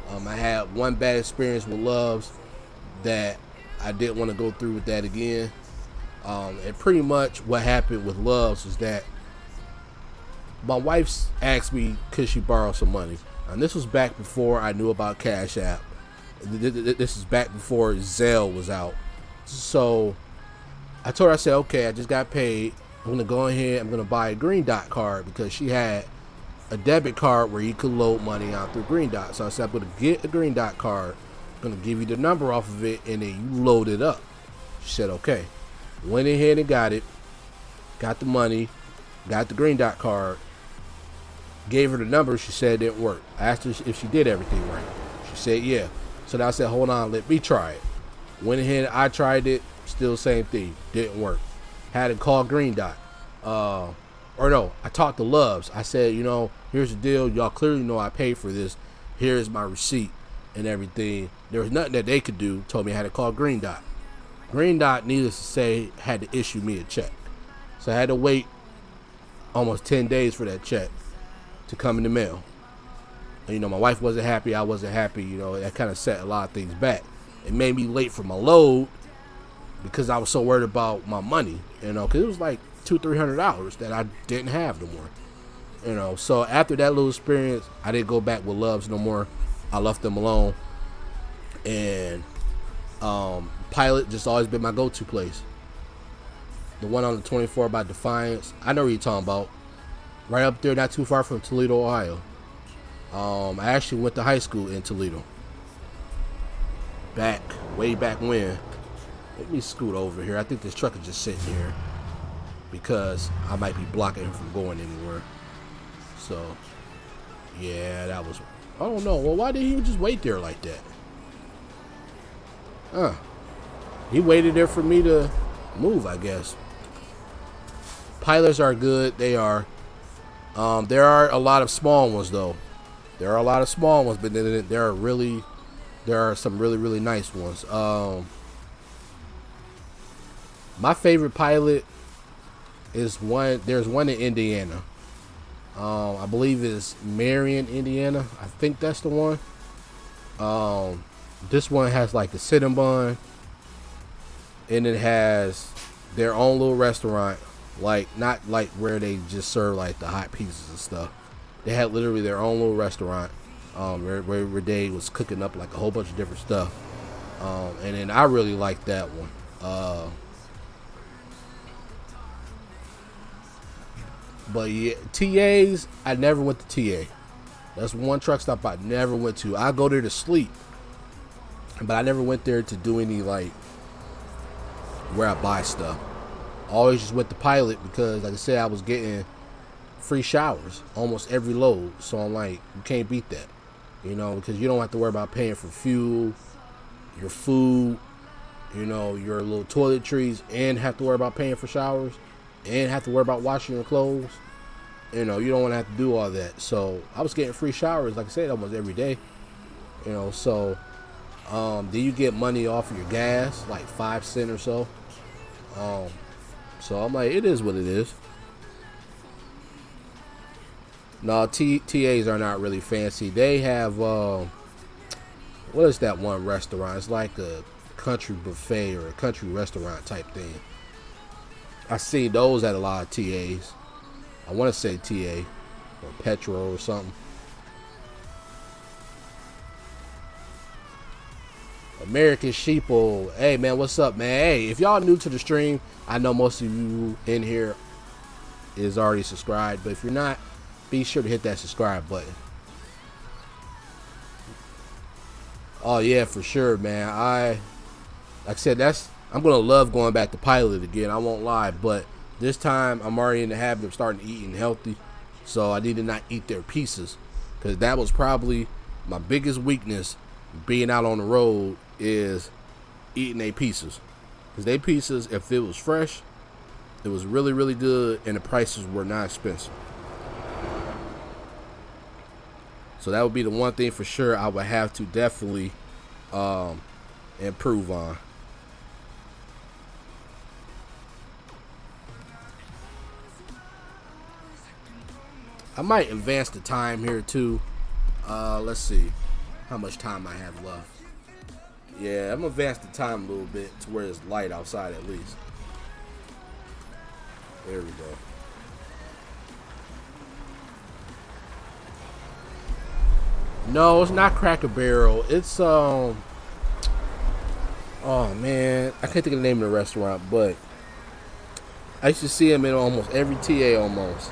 I had one bad experience with Loves that I didn't want to go through with that again. And pretty much what happened with Loves is that my wife asked me could she borrow some money, and this was back before I knew about Cash App. This is back before Zelle was out. So I told her, I said, okay, I just got paid. I'm going to go ahead, I'm going to buy a Green Dot card because she had a debit card where you could load money out through Green Dot. So I said, I'm going to get a Green Dot card. I'm going to give you the number off of it, and then you load it up. She said, okay. Went ahead and got it. Got the money. Got the Green Dot card. Gave her the number. She said it didn't work. I asked her if she did everything right. She said, yeah. So then I said, hold on, let me try it. Went ahead, I tried it. Still same thing. Didn't work. Had to call Green Dot. or no, I talked to Loves. I said, you know, here's the deal. Y'all clearly know I paid for this. Here's my receipt and everything. There was nothing that they could do. Told me I had to call Green Dot. Green Dot, needless to say, had to issue me a check. So I had to wait almost 10 days for that check to come in the mail. And, you know, my wife wasn't happy. I wasn't happy. You know, that kind of set a lot of things back. It made me late for my load because I was so worried about my money, you know, because it was like $200-300 that I didn't have no more, you know. So after that little experience, I didn't go back with Loves no more. I left them alone, and Pilot just always been my go-to place. The one on the 24 by Defiance, I know what you're talking about. Right up there, not too far from Toledo, Ohio. I actually went to high school in Toledo. Way back when. Let me scoot over here. I think this truck is just sitting here because I might be blocking him from going anywhere. So, yeah, that was... I don't know. Well, why did he just wait there like that? He waited there for me to move, I guess. Pilots are good. They are. There are a lot of small ones, though. There are a lot of small ones, but then there are some really nice ones. My favorite Pilot is one. There's one in Indiana. I believe it's Marion, Indiana. I think that's the one. This one has like the Cinnabon, and it has their own little restaurant. Like, not like where they just serve like the hot pizzas and stuff. They had literally their own little restaurant where they was cooking up like a whole bunch of different stuff. And then I really like that one. But yeah, TAs, I never went to TA. That's one truck stop I never went to. I go there to sleep, but I never went there to do any like where I buy stuff. I always just went to Pilot because, like I said, I was getting free showers almost every load. So I'm like, you can't beat that, you know, because you don't have to worry about paying for fuel, your food, you know, your little toiletries, and have to worry about paying for showers, and have to worry about washing your clothes. You know, you don't want to have to do all that. So I was getting free showers, like I said, almost every day. You know, so then you get money off of your gas, like 5 cents or so. So I'm like, it is what it is. No, TAs are not really fancy. They have, what is that one restaurant? It's like a country buffet or a country restaurant type thing. I see those at a lot of TAs. I want to say TA or Petro or something. American Sheeple. Hey, man, what's up, man? Hey, if y'all new to the stream, I know most of you in here is already subscribed, but if you're not, be sure to hit that subscribe button. Oh, yeah, for sure, man. Like I said, I'm going to love going back to Pilot again. I won't lie, but this time I'm already in the habit of starting eating healthy, so I need to not eat their pieces, because that was probably my biggest weakness being out on the road is eating their pieces. Because their pieces, if it was fresh, it was really good, and the prices were not expensive. So that would be the one thing for sure I would have to definitely improve on. I might advance the time here too. Let's see how much time I have left. Yeah, I'm gonna advance the time a little bit to where it's light outside at least. There we go. No, it's not Cracker Barrel. It's oh man, I can't think of the name of the restaurant, but I used to see them in almost every TA almost.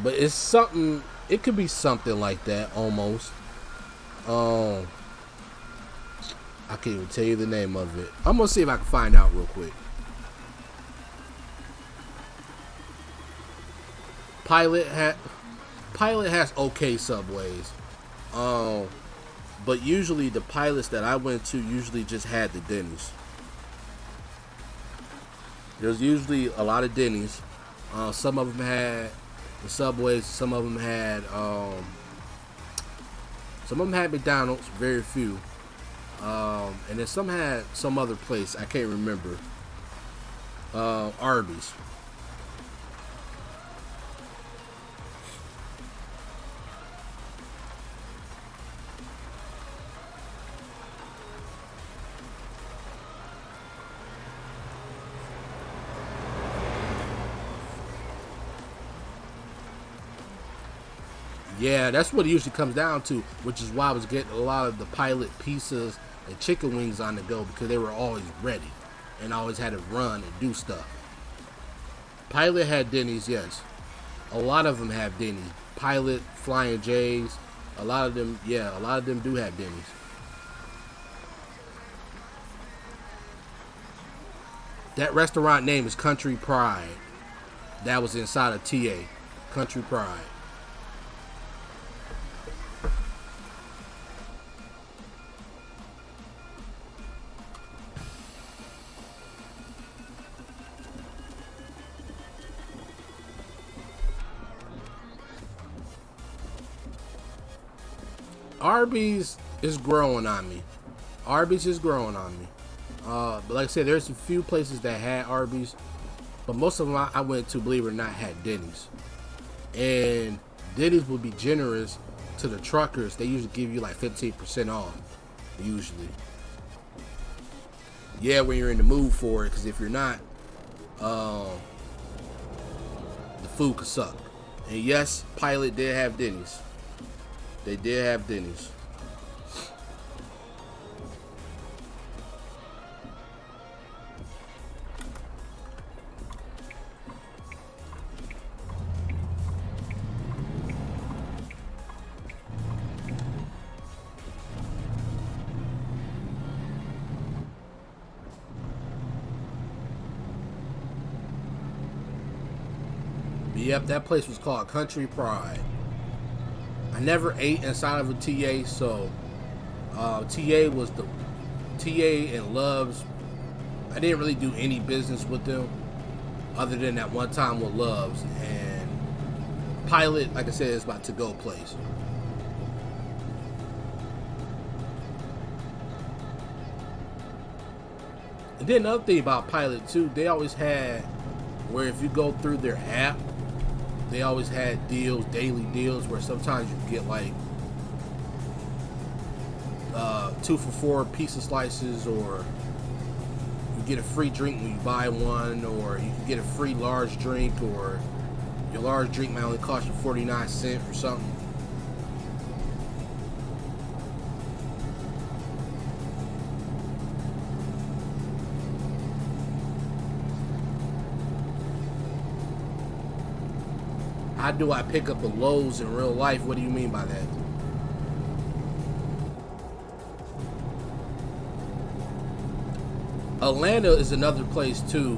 But it's something, it could be something like that almost. I can't even tell you the name of it. I'm gonna see if I can find out real quick. Pilot has okay Subways. But usually the Pilots that I went to usually just had the Denny's. There's usually a lot of Denny's. Some of them had the Subways. Some of them had McDonald's. Very few. And then some had some other place. I can't remember. Arby's. Yeah, that's what it usually comes down to, which is why I was getting a lot of the Pilot pizzas and chicken wings on the go, because they were always ready and I always had to run and do stuff. Pilot had Denny's, yes. A lot of them have Denny's. Pilot, Flying J's, a lot of them do have Denny's. That restaurant name is Country Pride. That was inside of TA. Country Pride. Arby's is growing on me. Arby's is growing on me. But like I said, there's a few places that had Arby's, but most of them I went to, believe it or not, had Denny's. And Denny's would be generous to the truckers. They usually give you like 15% off, usually. Yeah, when you're in the mood for it, because if you're not, the food could suck. And yes, Pilot did have Denny's. They did have Denny's. Yep, that place was called Country Pride. I never ate inside of a TA, so TA was the TA and Love's. I didn't really do any business with them other than that one time with Love's. And Pilot, like I said, is my to-go place. And then another thing about Pilot too, they always had where if you go through their app, they always had deals, daily deals, where sometimes you get like 2 for $4 pizza slices, or you get a free drink when you buy one, or you can get a free large drink, or your large drink might only cost you 49 cents or something. How do I pick up a Lowe's in real life? What do you mean by that? Atlanta is another place too,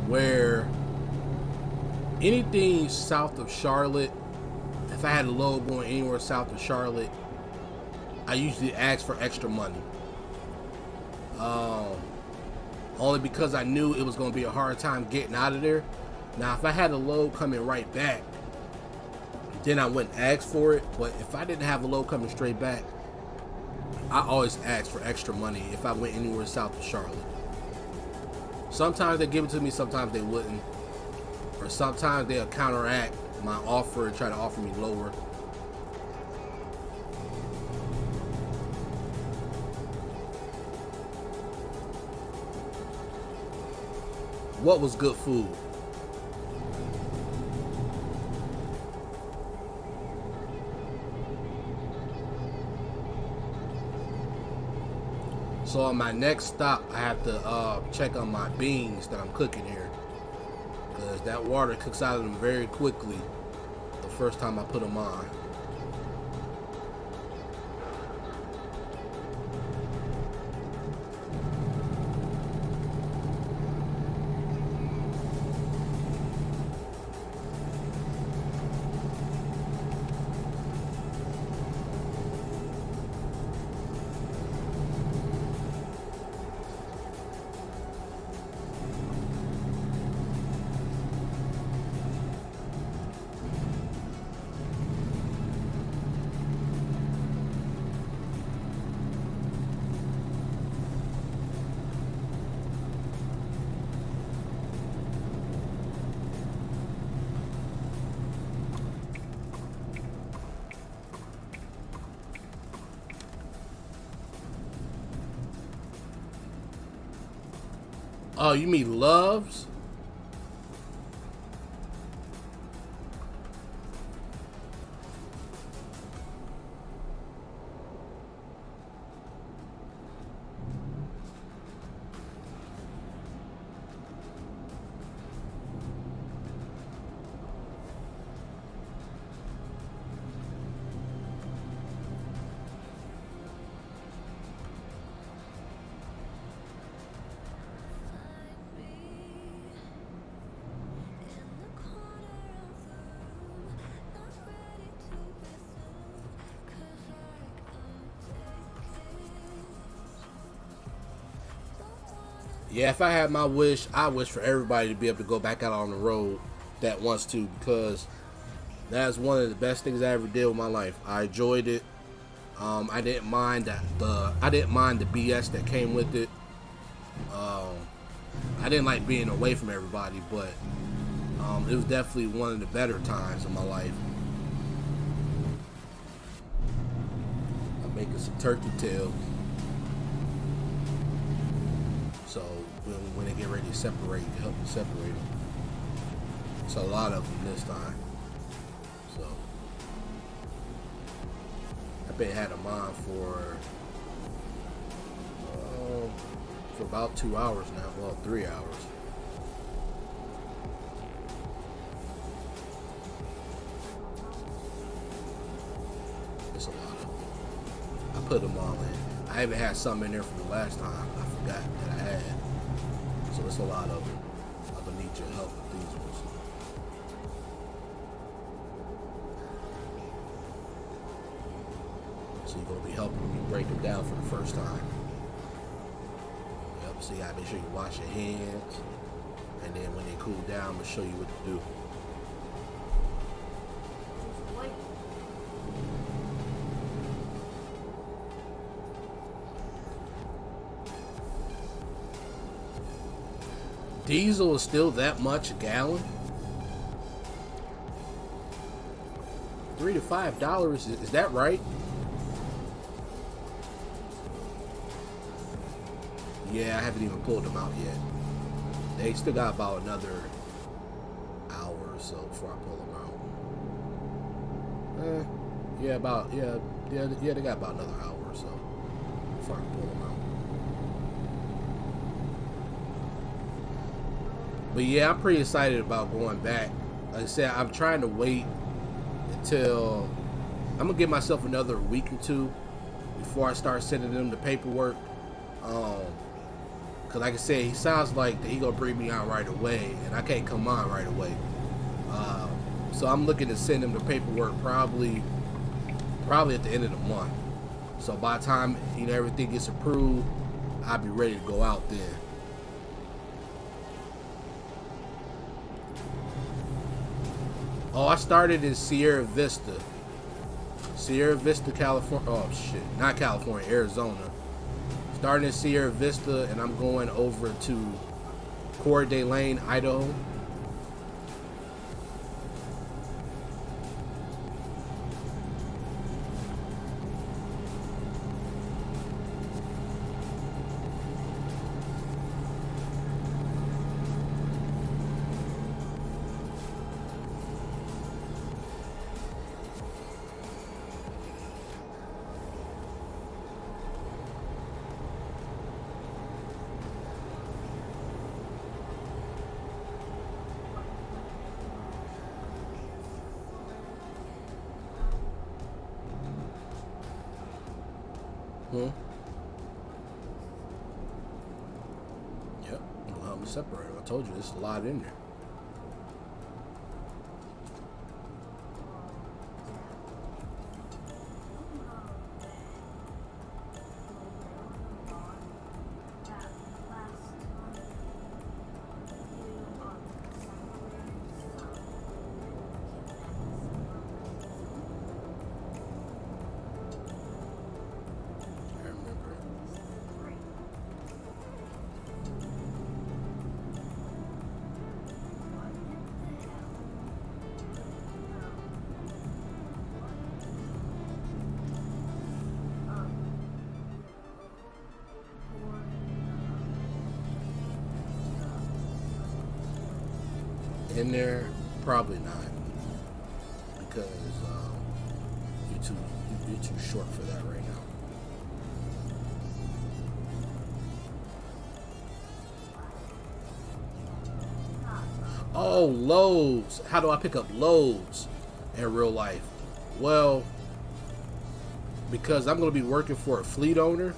where anything south of Charlotte, if I had a Lowe's going anywhere south of Charlotte, I usually ask for extra money. Only because I knew it was going to be a hard time getting out of there. Now, if I had a load coming right back, then I wouldn't ask for it. But if I didn't have a load coming straight back, I always ask for extra money if I went anywhere south of Charlotte. Sometimes they give it to me, sometimes they wouldn't. Or sometimes they'll counteract my offer and try to offer me lower. What was good food? So on my next stop, I have to check on my beans that I'm cooking here, because that water cooks out of them very quickly the first time I put them on. Oh, you mean Loves? Yeah, if I had my wish, I wish for everybody to be able to go back out on the road that wants to, because that's one of the best things I ever did with my life. I enjoyed it. I didn't mind the BS that came with it. I didn't like being away from everybody, but it was definitely one of the better times of my life. I'm making some turkey tail. So when they get ready to separate, you help them separate them. It's a lot of them this time. So I've been had them on for about 2 hours now. Well, 3 hours. It's a lot of them. I put them all in. I even had some in there from the last time. I forgot that I had. So it's a lot of them. I'm gonna need your help with these ones. So you're gonna be helping me break them down for the first time. Yep. So you gotta make sure you wash your hands, and then when they cool down, I'm gonna show you what to do. Diesel is still that much a gallon? $3 to $5, is that right? Yeah, I haven't even pulled them out yet. They still got about another hour or so before I pull them out. Yeah, they got about another hour or so before I pull them out. But yeah, I'm pretty excited about going back. Like I said, I'm trying to wait until I'm gonna give myself another week or two before I start sending them the paperwork. Cause like I said, he sounds like that he gonna bring me out right away, and I can't come on right away. So I'm looking to send him the paperwork probably at the end of the month. So by the time everything gets approved, I'll be ready to go out then. Oh, I started in Sierra Vista, California. Oh shit, not California, Arizona. Starting in Sierra Vista, and I'm going over to Coeur d'Alene, Idaho. Yep, I'm gonna separate them. I told you there's a lot in there. in there? Probably not, because you're too short for that right now. Oh, loads. How do I pick up loads in real life? Well, because I'm going to be working for a fleet owner.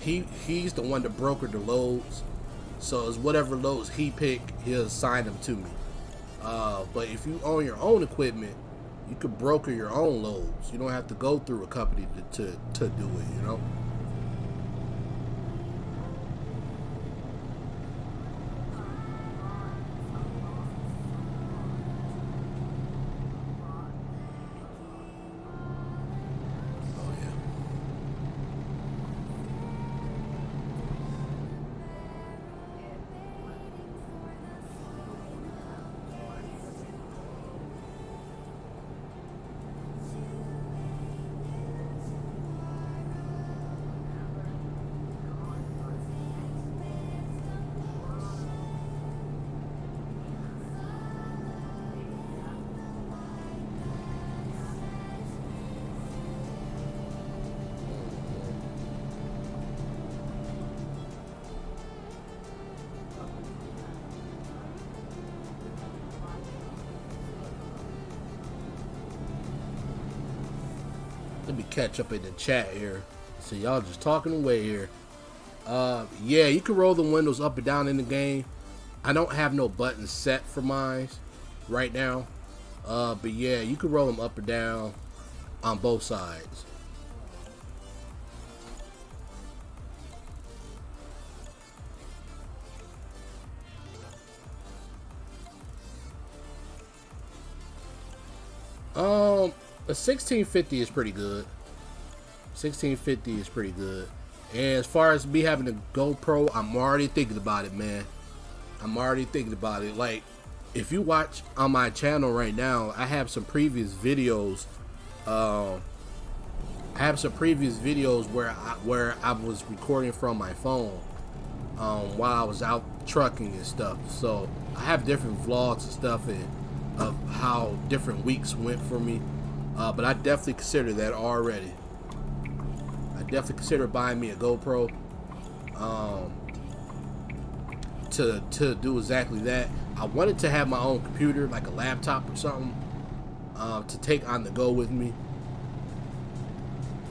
He's the one that brokered the loads. So it's whatever loads he pick, he'll assign them to me. But if you own your own equipment, you could broker your own loads. You don't have to go through a company to do it, you know? Let me catch up in the chat here. So y'all just talking away here. Yeah, you can roll the windows up and down in the game. I don't have no buttons set for mine right now. But yeah, you can roll them up and down on both sides. The 1650 is pretty good. 1650 is pretty good. And as far as me having a GoPro, I'm already thinking about it, man. I'm already thinking about it. Like, if you watch on my channel right now, I have some previous videos. Where I was recording from my phone while I was out trucking and stuff. So I have different vlogs and stuff of how different weeks went for me. But I definitely consider that already. I definitely consider buying me a GoPro to do exactly that. I wanted to have my own computer, like a laptop or something, to take on the go with me.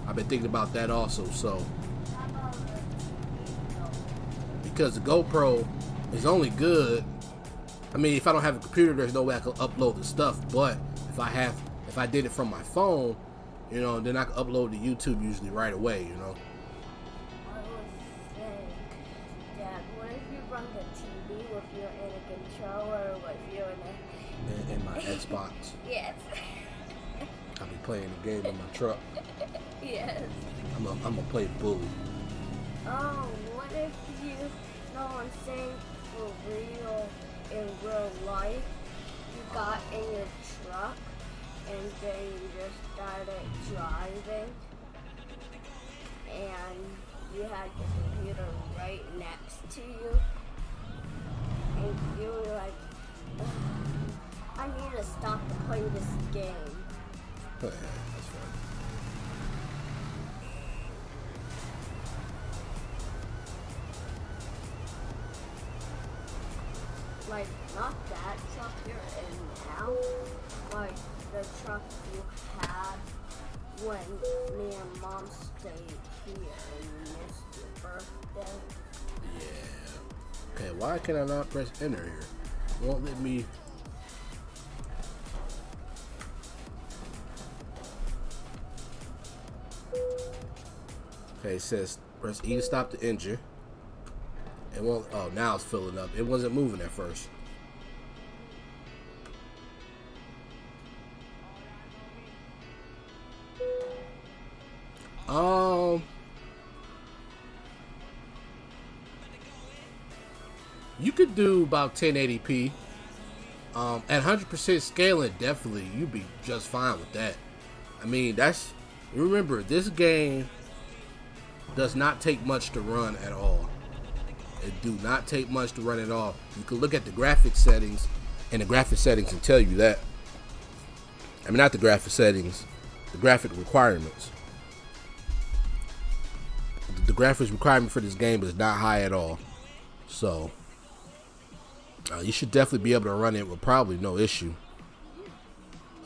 I've been thinking about that also. So because the GoPro is only good. I mean, if I don't have a computer, there's no way I can upload the stuff. But if I did it from my phone, you know, then I can upload to YouTube usually right away, you know. I was saying, Dad, what if you run the TV with you in a controller with you in my Xbox? Yes. I'll be playing the game in my truck. Yes. I'm gonna play bully. Oh, what if you know what I'm saying, for real, in real life, you got in your truck and then you just started driving and you had your computer right next to you and you were like, I need to stop to play this game. That's fine. Like, not that truck you're in now, like the truck you had when me and Mom stayed here and you missed your birthday. Yeah. Okay, why can I not press enter here? It won't let me. Okay, it says press E to stop the engine. It won't. Oh, now it's filling up. It wasn't moving at first. You could do about 1080p. At 100% scaling, definitely, you'd be just fine with that. I mean, that's. Remember, this game does not take much to run at all. It do not take much to run it off. You can look at the graphics settings, and the graphic settings can tell you that. I mean, not the graphic settings, the graphic requirements. The graphics requirement for this game is not high at all. So, you should definitely be able to run it with probably no issue.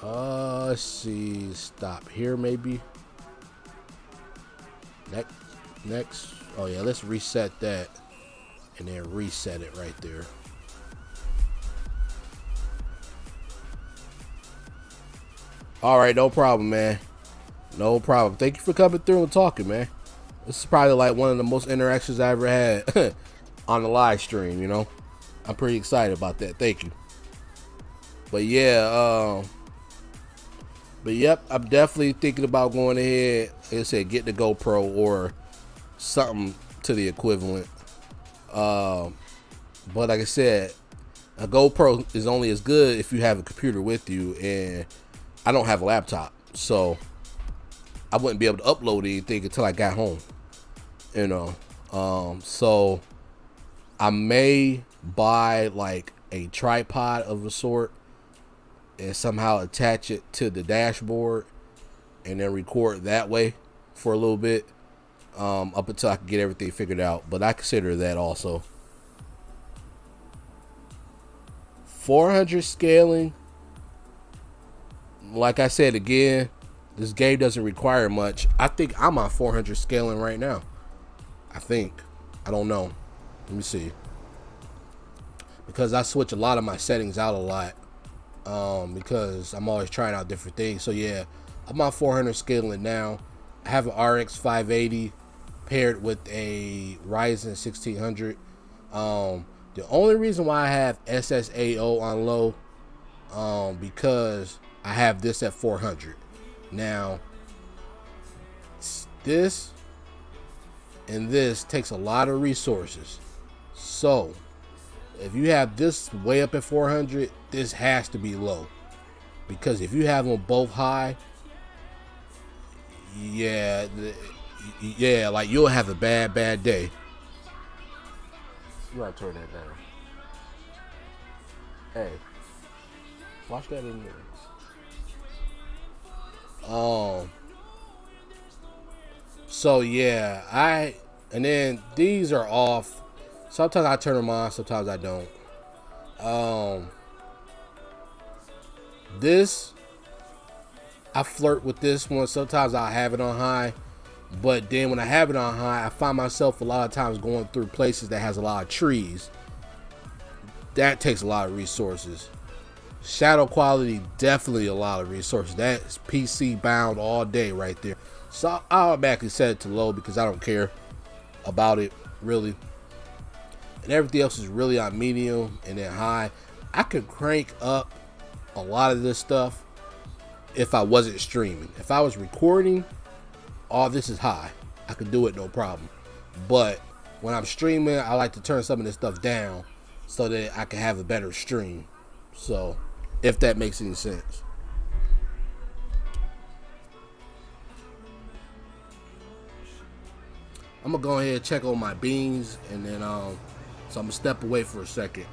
Let's see. Stop here, maybe. Next. Oh, yeah, let's reset that. And then reset it right there. All right, no problem, man. No problem. Thank you for coming through and talking, man. This is probably like one of the most interactions I ever had on the live stream, you know. I'm pretty excited about that. Thank you. But yeah, but yep, I'm definitely thinking about going ahead, like I said, get the GoPro or something to the equivalent. But like I said, a GoPro is only as good if you have a computer with you, and I don't have a laptop, so I wouldn't be able to upload anything until I got home, you know. So I may buy like a tripod of a sort and somehow attach it to the dashboard and then record that way for a little bit, up until I can get everything figured out. But I consider that also. 400 scaling, like I said again, this game doesn't require much. I think I'm on 400 scaling right now. I think. I don't know. Let me see. Because I switch a lot of my settings out a lot. Because I'm always trying out different things. So yeah, I'm on 400 scaling now. I have an RX 580 paired with a Ryzen 1600. The only reason why I have SSAO on low, because I have this at 400. Now, this and this takes a lot of resources. So, if you have this way up at 400, this has to be low. Because if you have them both high, yeah, like you'll have a bad day. You gotta turn that down. Hey, watch that in there. So yeah, and then these are off. Sometimes I turn them on, sometimes I don't. This, I flirt with this one. Sometimes I have it on high, but then when I have it on high, I find myself a lot of times going through places that has a lot of trees. That takes a lot of resources. Shadow quality, definitely a lot of resources. That's PC bound all day right there. So I automatically set it to low because I don't care about it really. And everything else is really on medium and then high. I could crank up a lot of this stuff if I wasn't streaming. If I was recording, all this is high. I could do it no problem. But when I'm streaming, I like to turn some of this stuff down so that I can have a better stream. So, if that makes any sense. I'm gonna go ahead and check on my beans, and then so I'm gonna step away for a second.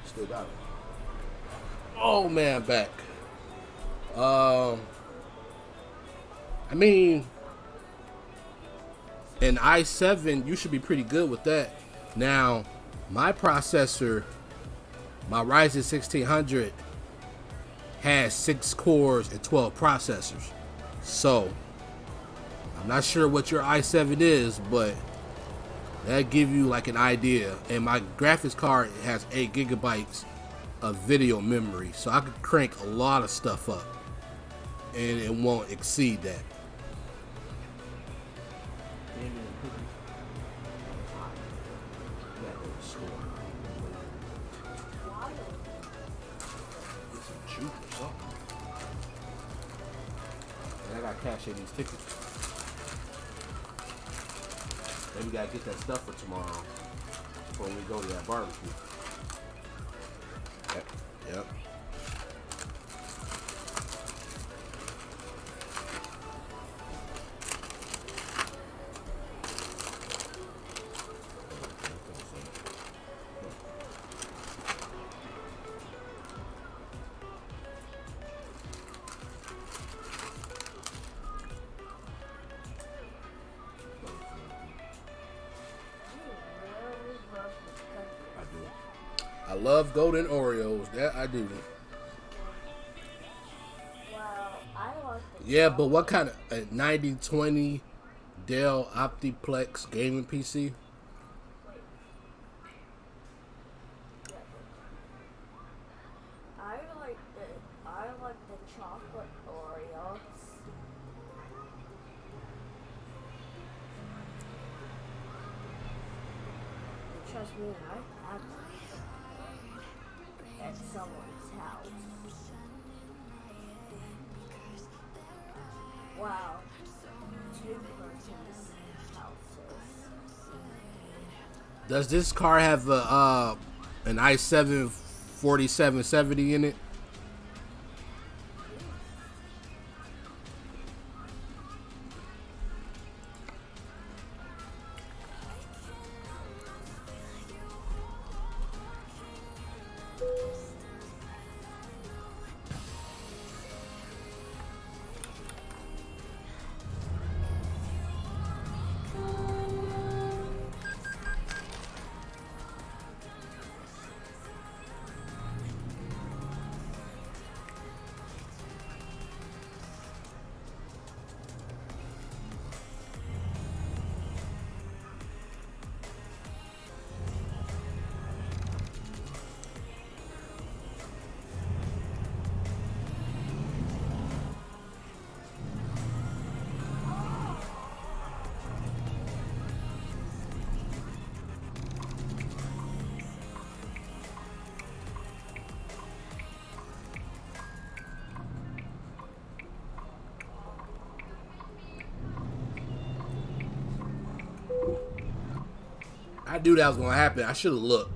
Still got it. Oh man, back. I mean, an i7, you should be pretty good with that. Now, my processor, my Ryzen 1600, has 6 cores and 12 processors. So, I'm not sure what your i7 is, but that give you like an idea. And my graphics card has 8 gigabytes of video memory, so I could crank a lot of stuff up and it won't exceed that. Store. Get some juice or something. And I got cash in these tickets. Maybe we gotta get that stuff for tomorrow before we go to that barbecue. Yep. Yep. I love golden Oreos. That I do. Well, I like the Yeah, but what kind of a 9020 Dell Optiplex gaming PC? I like the chocolate Oreos. Trust me, I have at someone's house. Wow. 2 persons' houses. Does this car have a an i7 4770 in it? I knew that was gonna happen. I should have looked.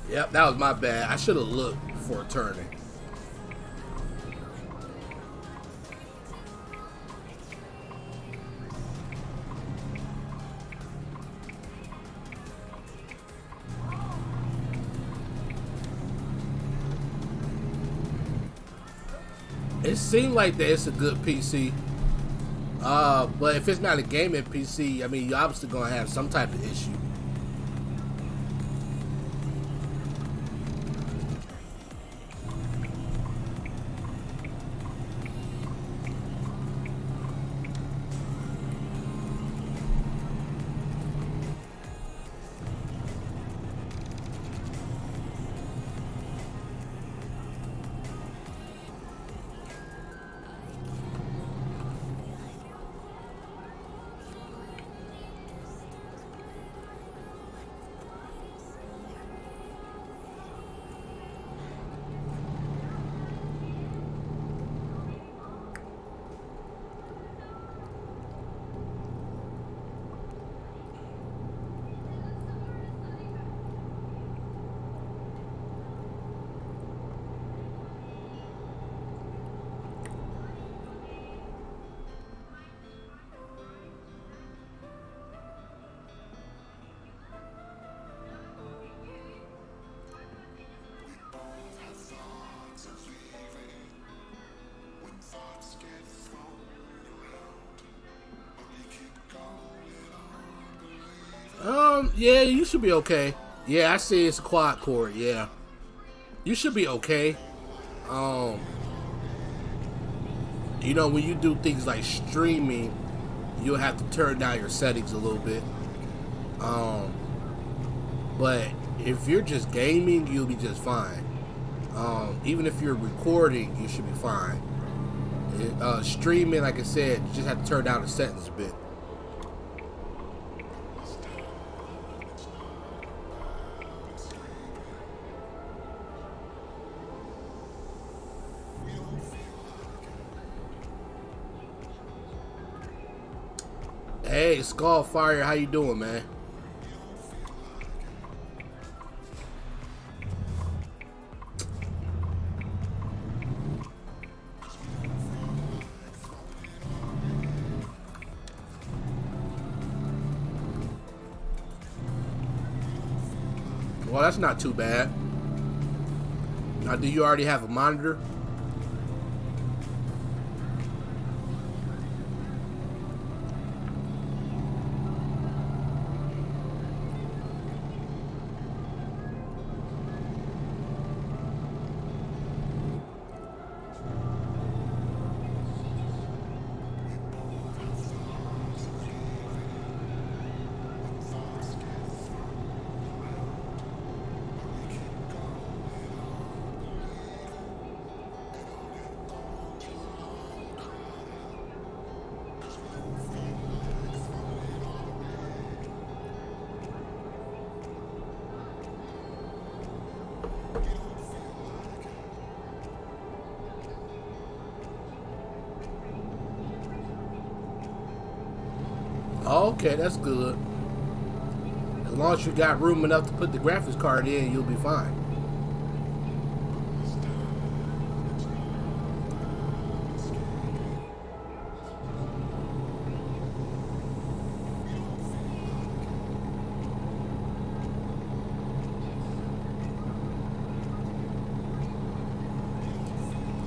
Yep, that was my bad. I should have looked before turning. It seemed like that it's a good PC. But if it's not a gaming PC, I mean, you're obviously gonna have some type of issue. Yeah, you should be okay. Yeah, I see it's a quad core. Yeah, you should be okay. You know, when you do things like streaming, you'll have to turn down your settings a little bit. But if you're just gaming, you'll be just fine. Even if you're recording, you should be fine. Streaming, like I said, you just have to turn down the settings a bit. Hey, Skullfire, how you doing, man? Well, that's not too bad. Now, do you already have a monitor? Okay, that's good. As long as you got room enough to put the graphics card in, you'll be fine.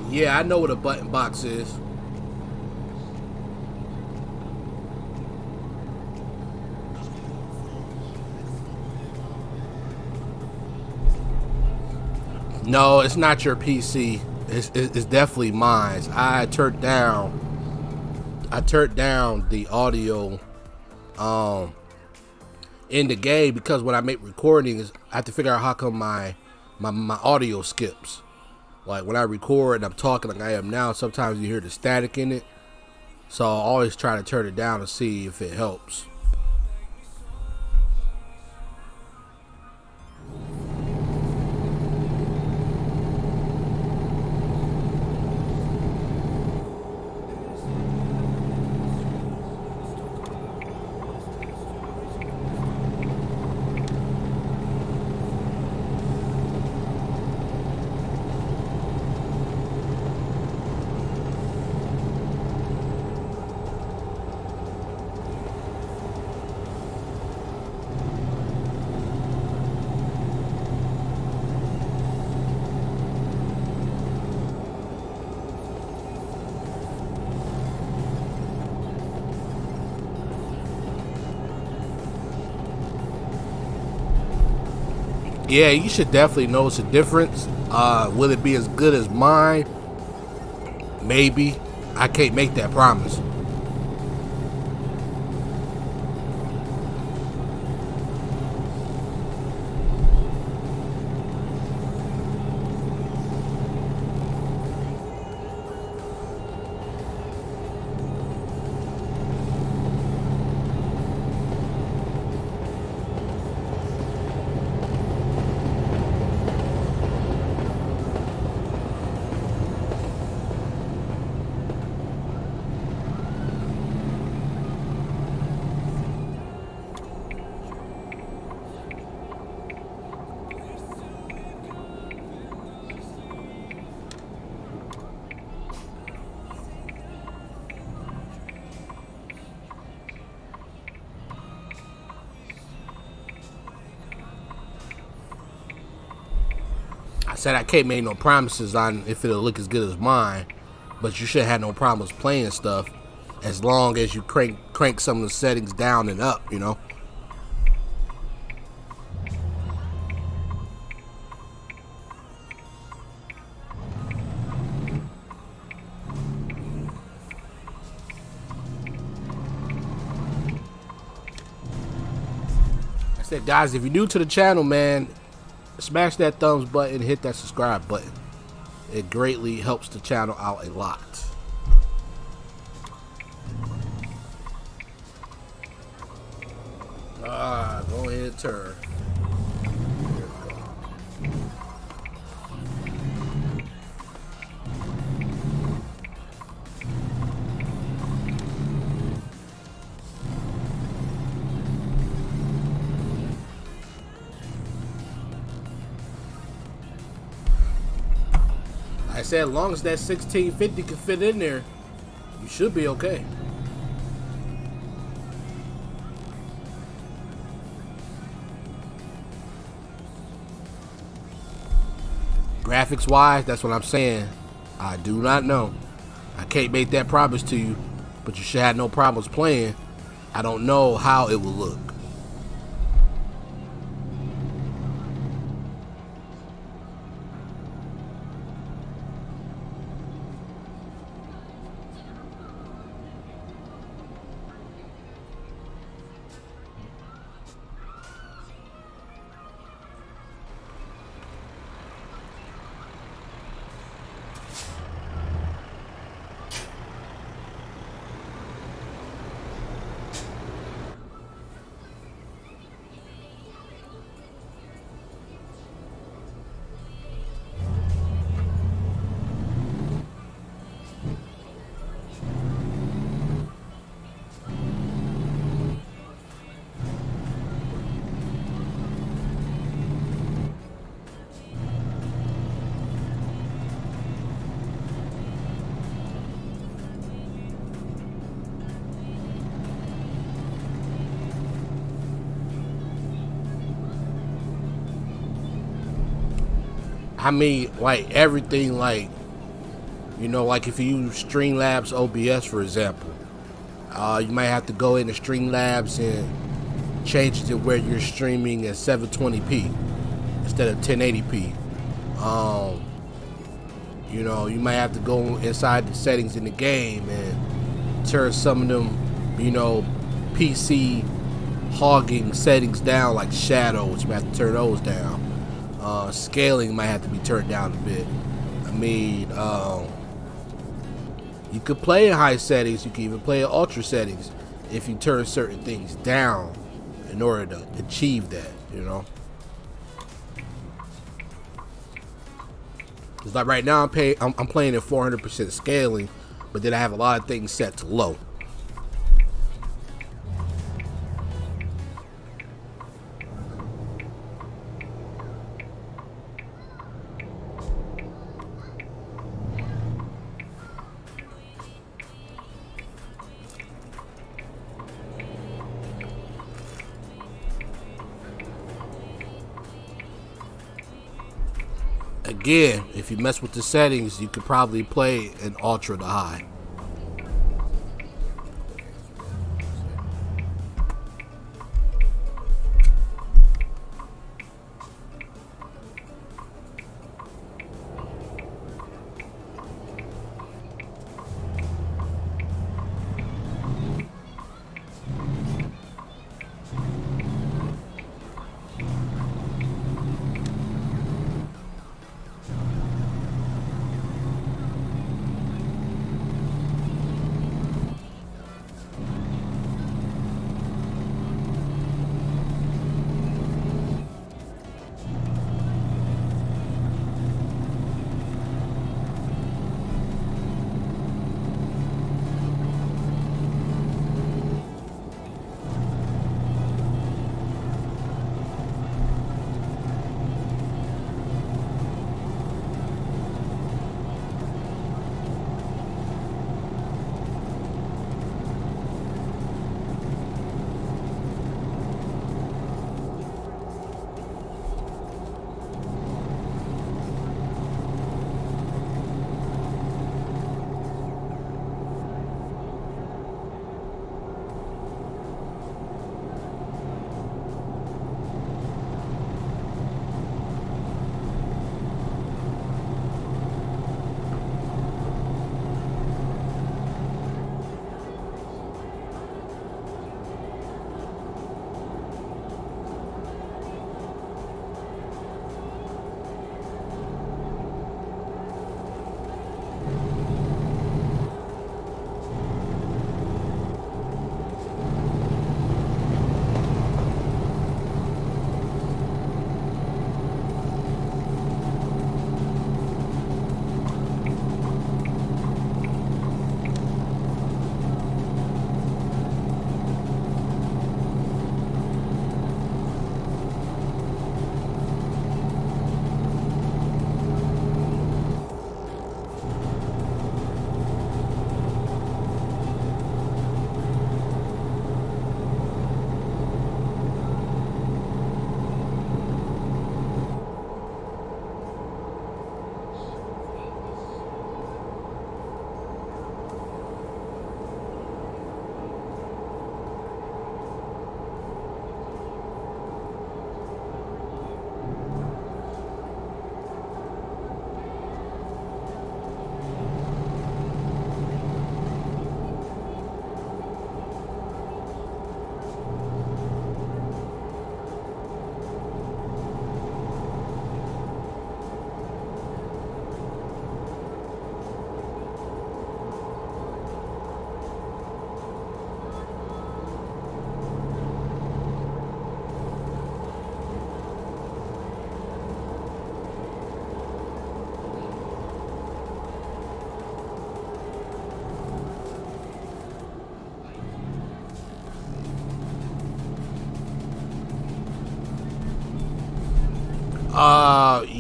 Yeah, I know what a button box is. No, it's not your PC. It's definitely mine. I turned down the audio in the game because when I make recordings, I have to figure out how come my audio skips. Like when I record and I'm talking like I am now, sometimes you hear the static in it. So I always try to turn it down to see if it helps. Yeah, you should definitely notice a difference. Will it be as good as mine? Maybe. I can't make that promise. I said I can't make no promises on if it'll look as good as mine, but you should have no problems playing stuff as long as you crank some of the settings down and up, you know. said, guys, if you're new to the channel, man, smash that thumbs button, hit that subscribe button. It greatly helps the channel out a lot. Go ahead and turn. I said, as long as that 1650 can fit in there, you should be okay. Graphics wise, that's what I'm saying. I do not know. I can't make that promise to you, but you should have no problems playing. I don't know how it will look. I mean, like everything, like, you know, like if you use Streamlabs OBS, for example, you might have to go into Streamlabs and change it to where you're streaming at 720p instead of 1080p. You know, you might have to go inside the settings in the game and turn some of them, you know, PC hogging settings down, like shadows. You might have to turn those down. Scaling might have to be turned down a bit. I mean, you could play in high settings. You can even play in ultra settings if you turn certain things down in order to achieve that, you know. It's like right now I'm playing at 400% scaling, but then I have a lot of things set to low. Again, if you mess with the settings, you could probably play in ultra to high.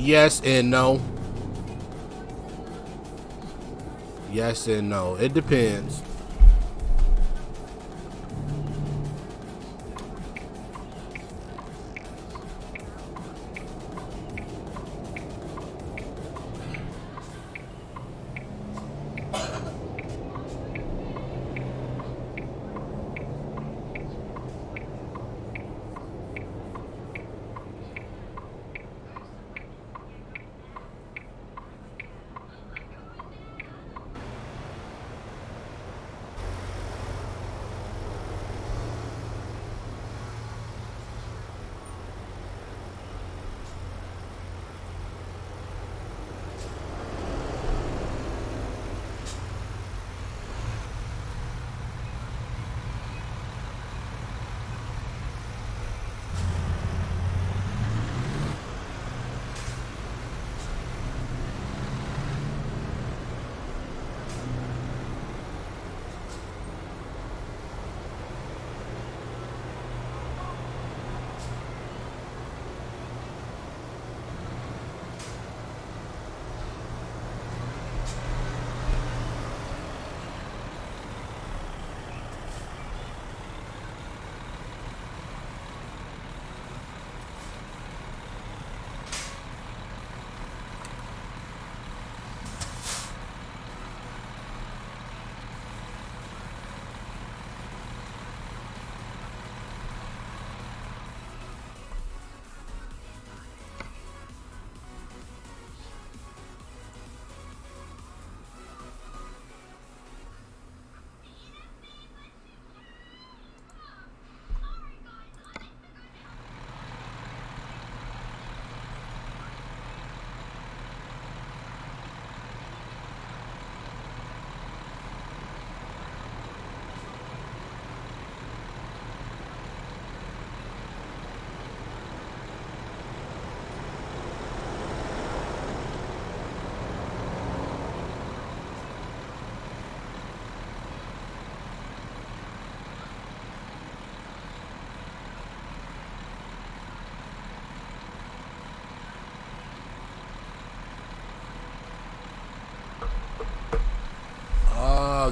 Yes and no. Yes and no. It depends.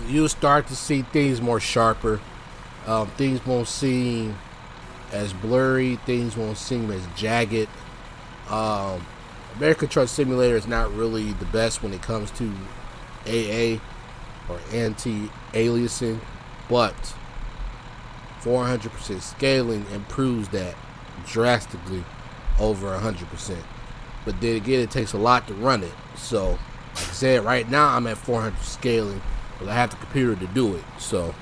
You'll start to see things more sharper. Things won't seem as blurry. Things won't seem as jagged. Um, American Truck Simulator is not really the best when it comes to AA or anti-aliasing, but 400% scaling improves that drastically over 100%. But then again, it takes a lot to run it. So, like I said, right now I'm at 400 scaling, but I have the computer to do it. So.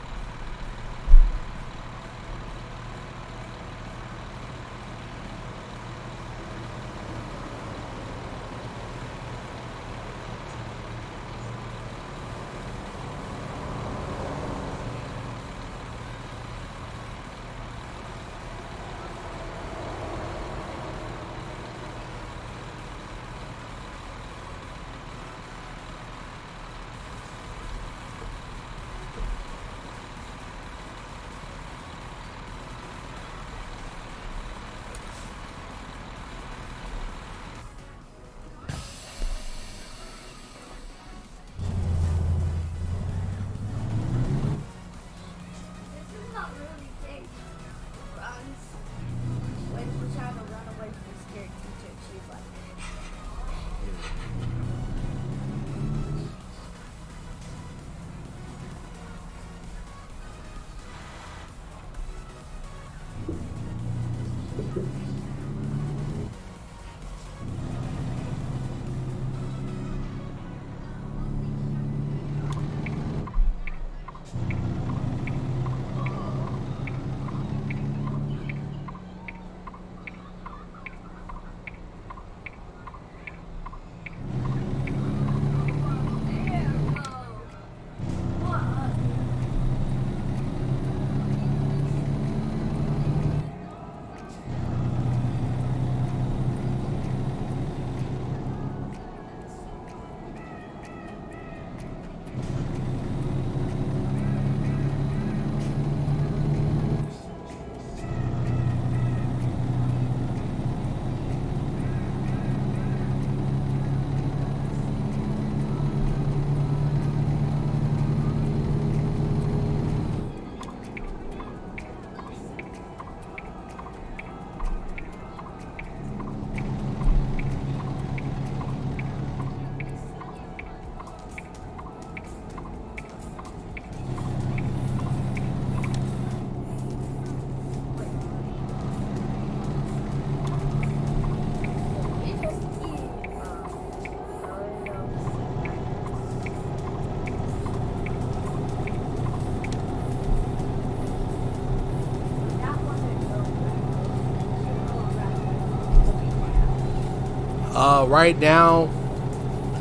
Right now,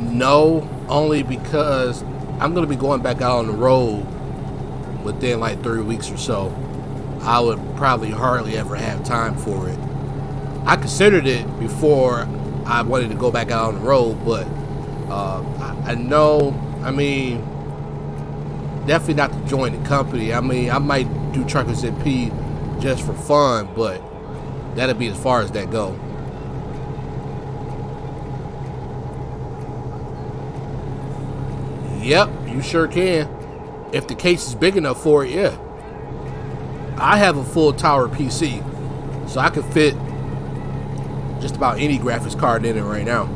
no, only because I'm gonna be going back out on the road within like 3 weeks or so. I would probably hardly ever have time for it. I considered it before I wanted to go back out on the road, but I know, I mean, definitely not to join the company. I mean, I might do Truckers MP just for fun, but that'll be as far as that go. Yep, you sure can. If the case is big enough for it, yeah. I have a full tower PC, so I could fit just about any graphics card in it right now.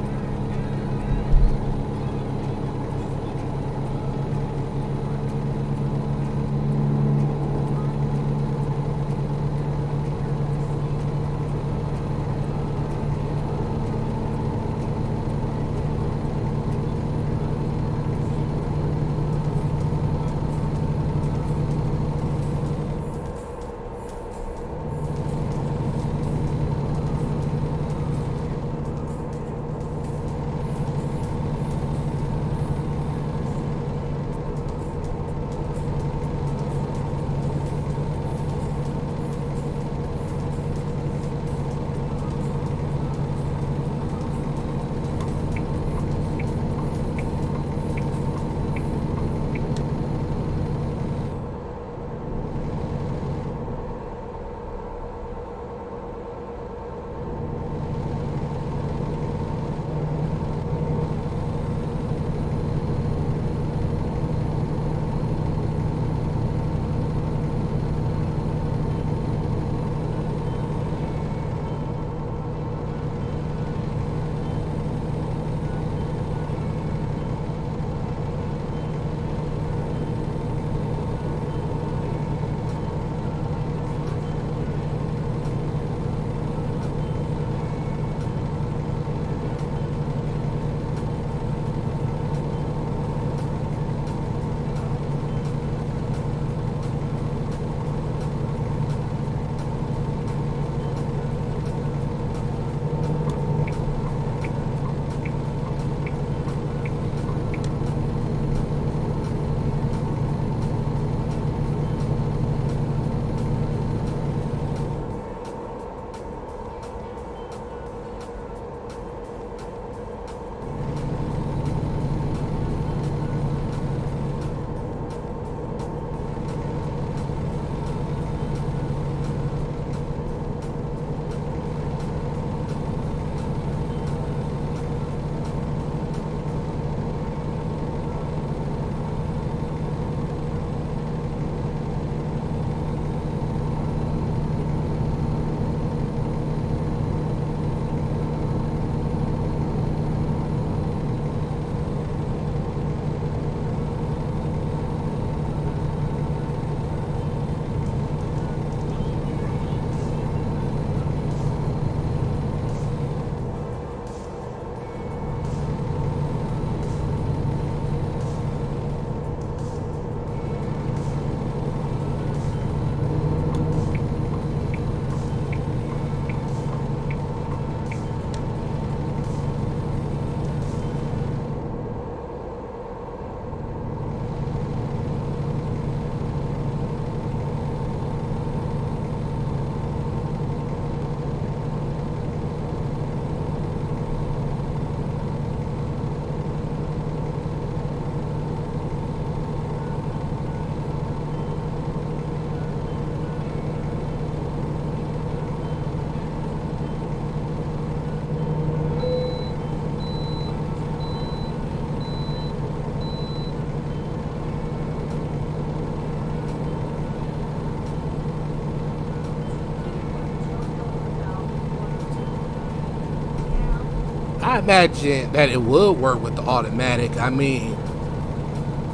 I imagine that it would work with the automatic. I mean,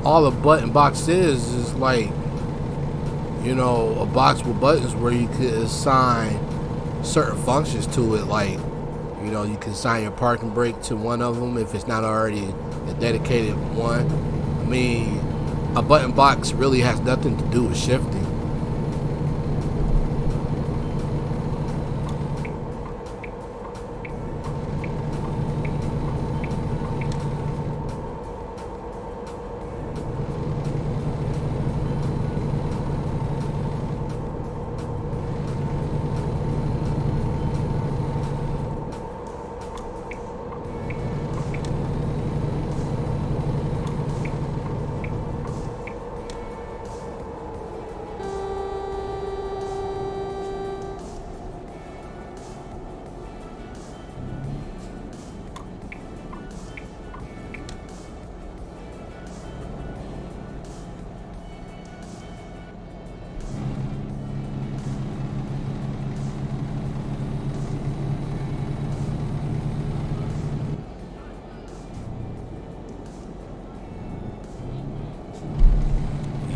all a button box is like, you know, a box with buttons where you could assign certain functions to it. Like, you know, you can assign your parking brake to one of them if it's not already a dedicated one. I mean, a button box really has nothing to do with shifting.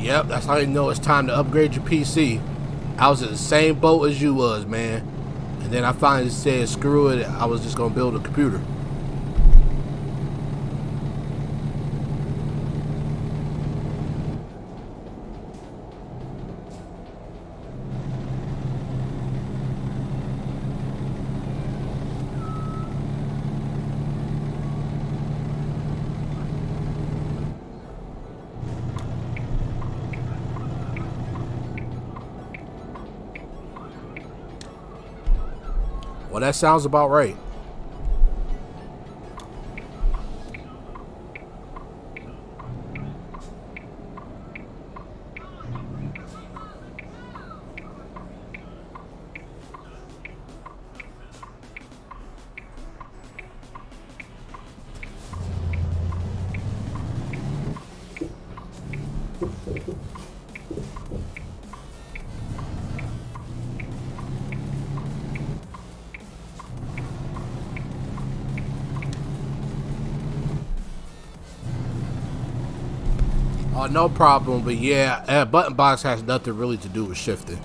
Yep, that's how you know it's time to upgrade your PC. I was in the same boat as you was, man. And then I finally said, screw it, I was just gonna build a computer. Well, that sounds about right. Oh, no problem, but yeah, button box has nothing really to do with shifting.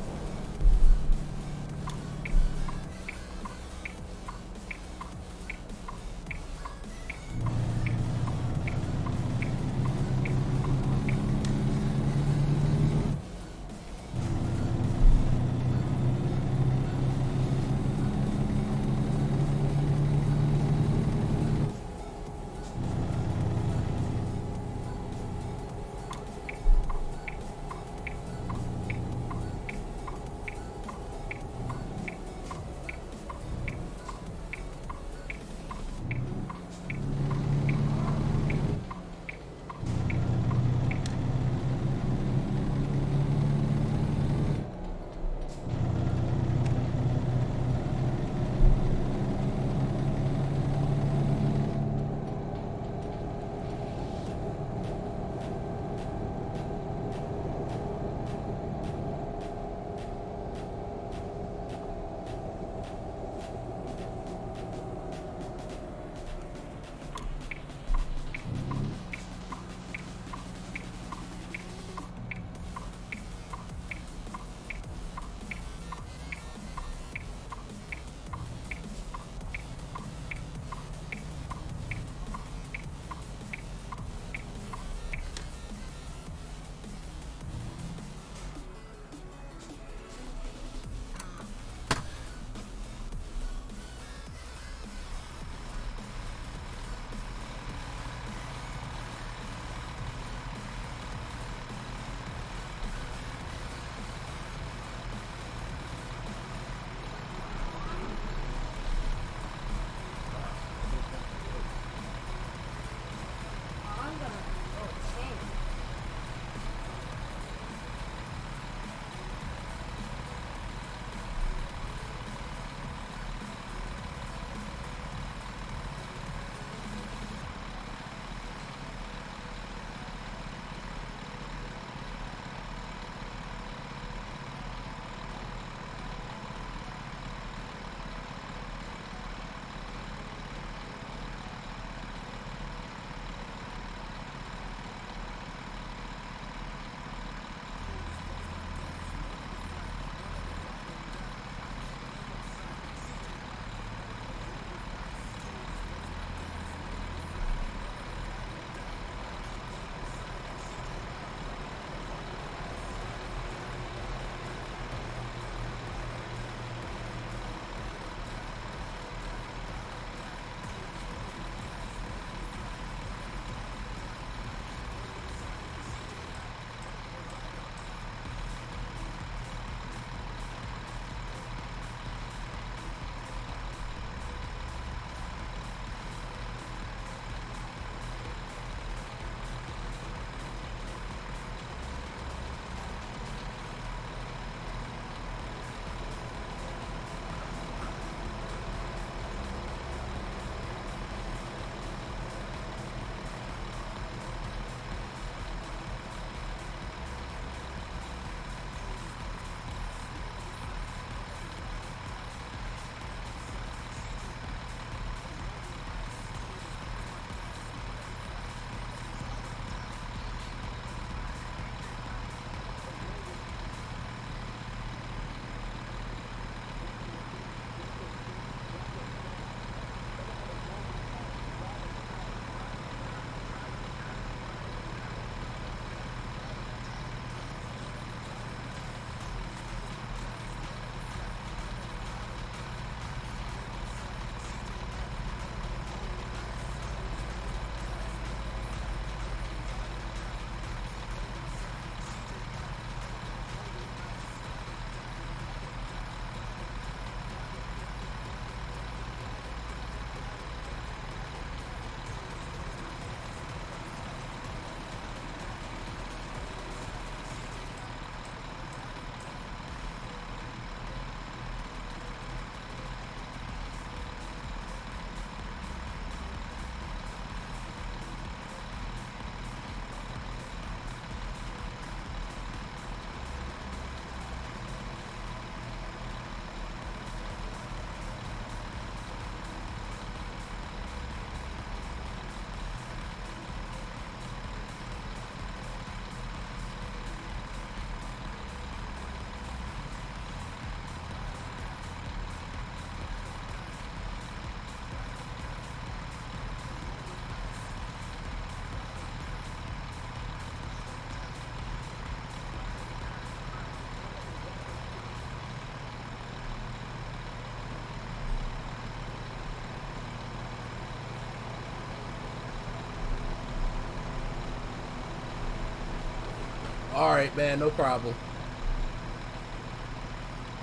All right, man, no problem.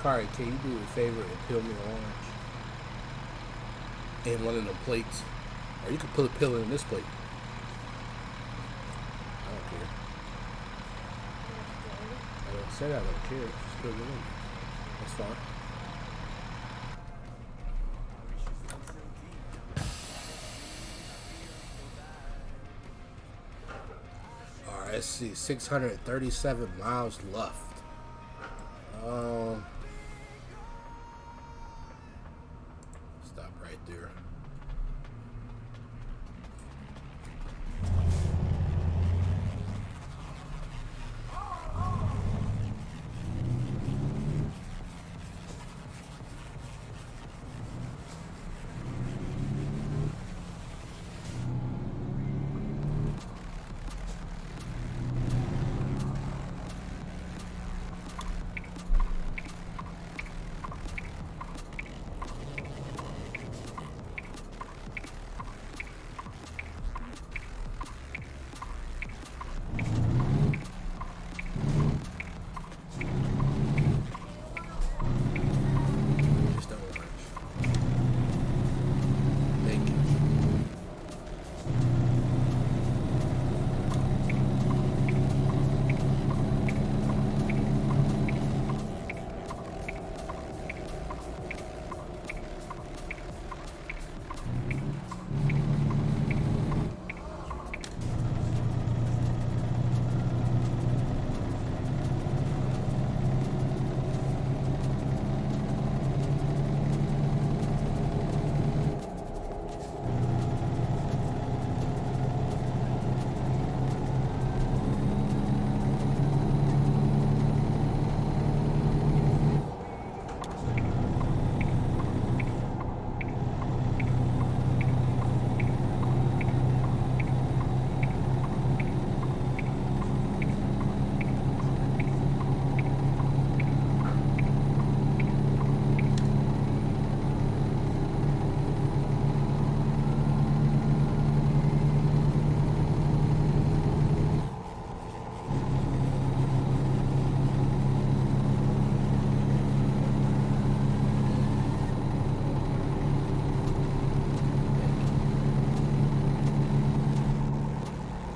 Kari, can you do me a favor and peel me an orange in one of the plates? Or you can put a peel in this plate. I don't care. I don't say I don't care. Just peel it in. That's fine. Alright, let's see. 637 miles left. Stop right there.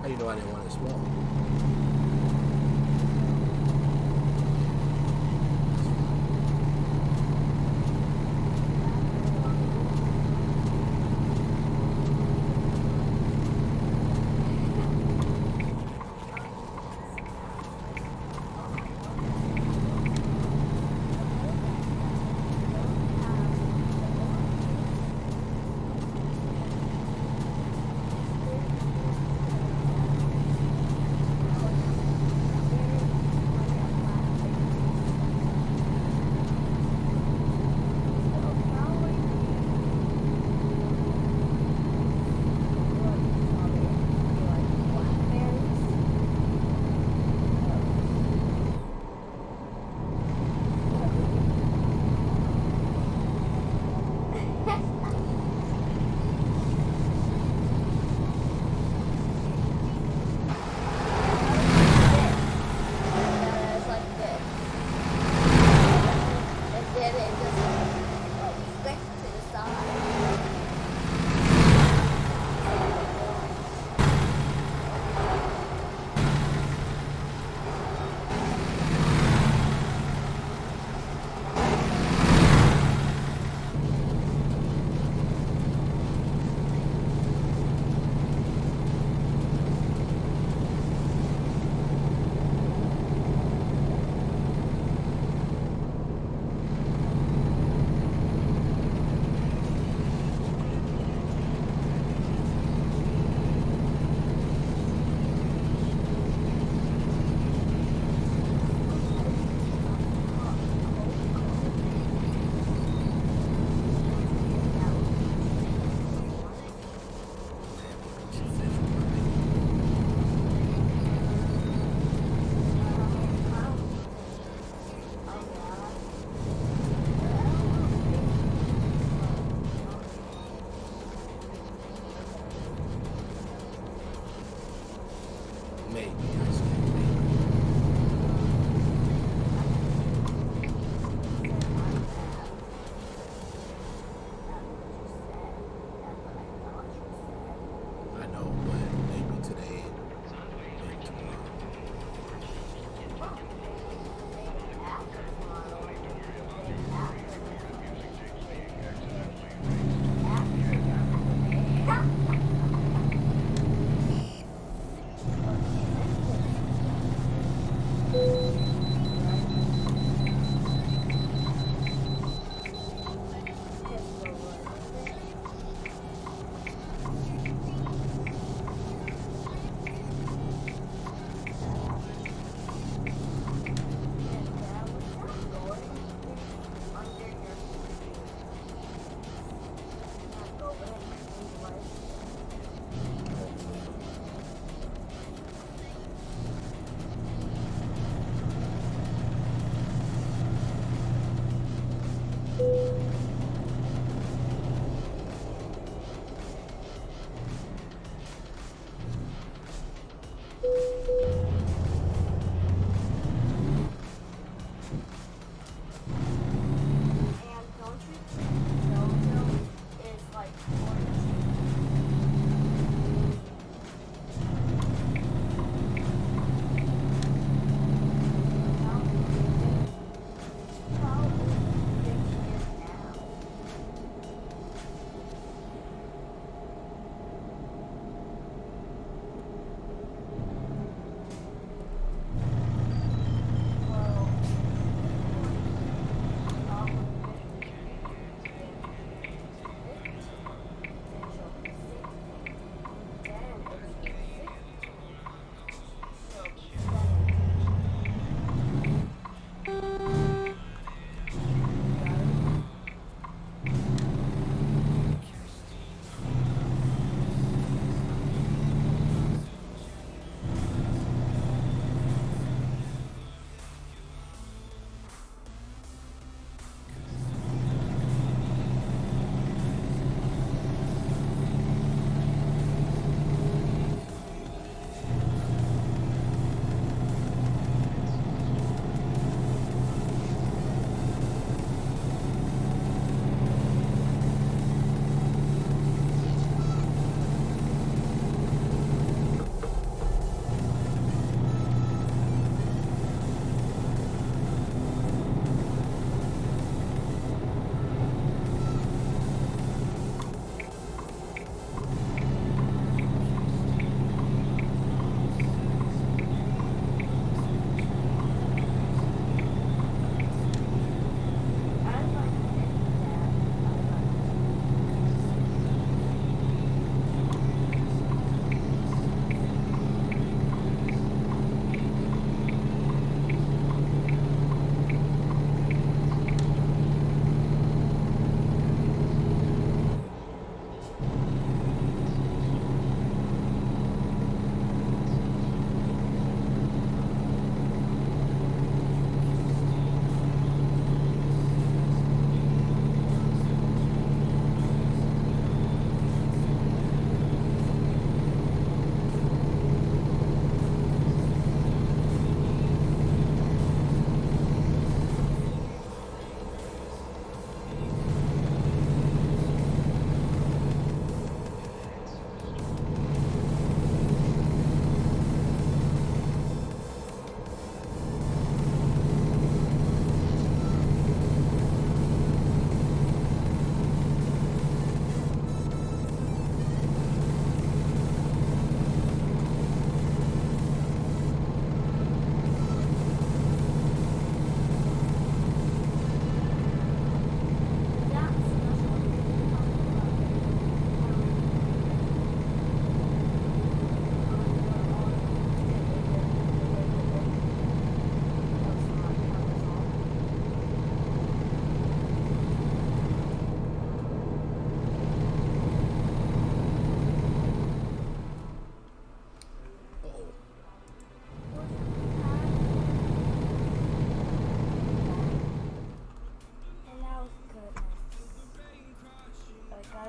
How you know I didn't want it small?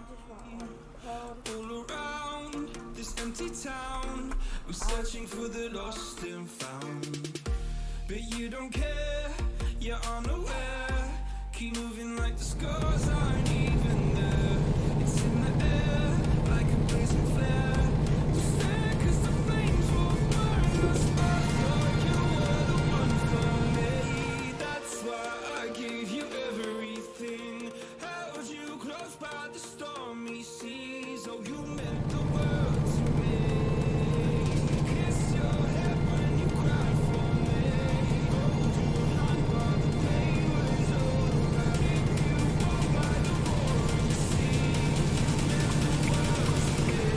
just want one code. All around this empty town, I'm searching for the lost and found. But you don't care, you're unaware. Keep moving like the scars aren't even there. It's in the air, like a blazing flare. Just stare, 'cause the flames will burn us. I thought you were the one for me. That's why I gave you everything. Held you close by the stormy seas. Oh, you meant the world to me. Kiss your head when you cried for me. Hold your hand while the pain was over. Keep you warm by the roaring sea. You meant the world to me.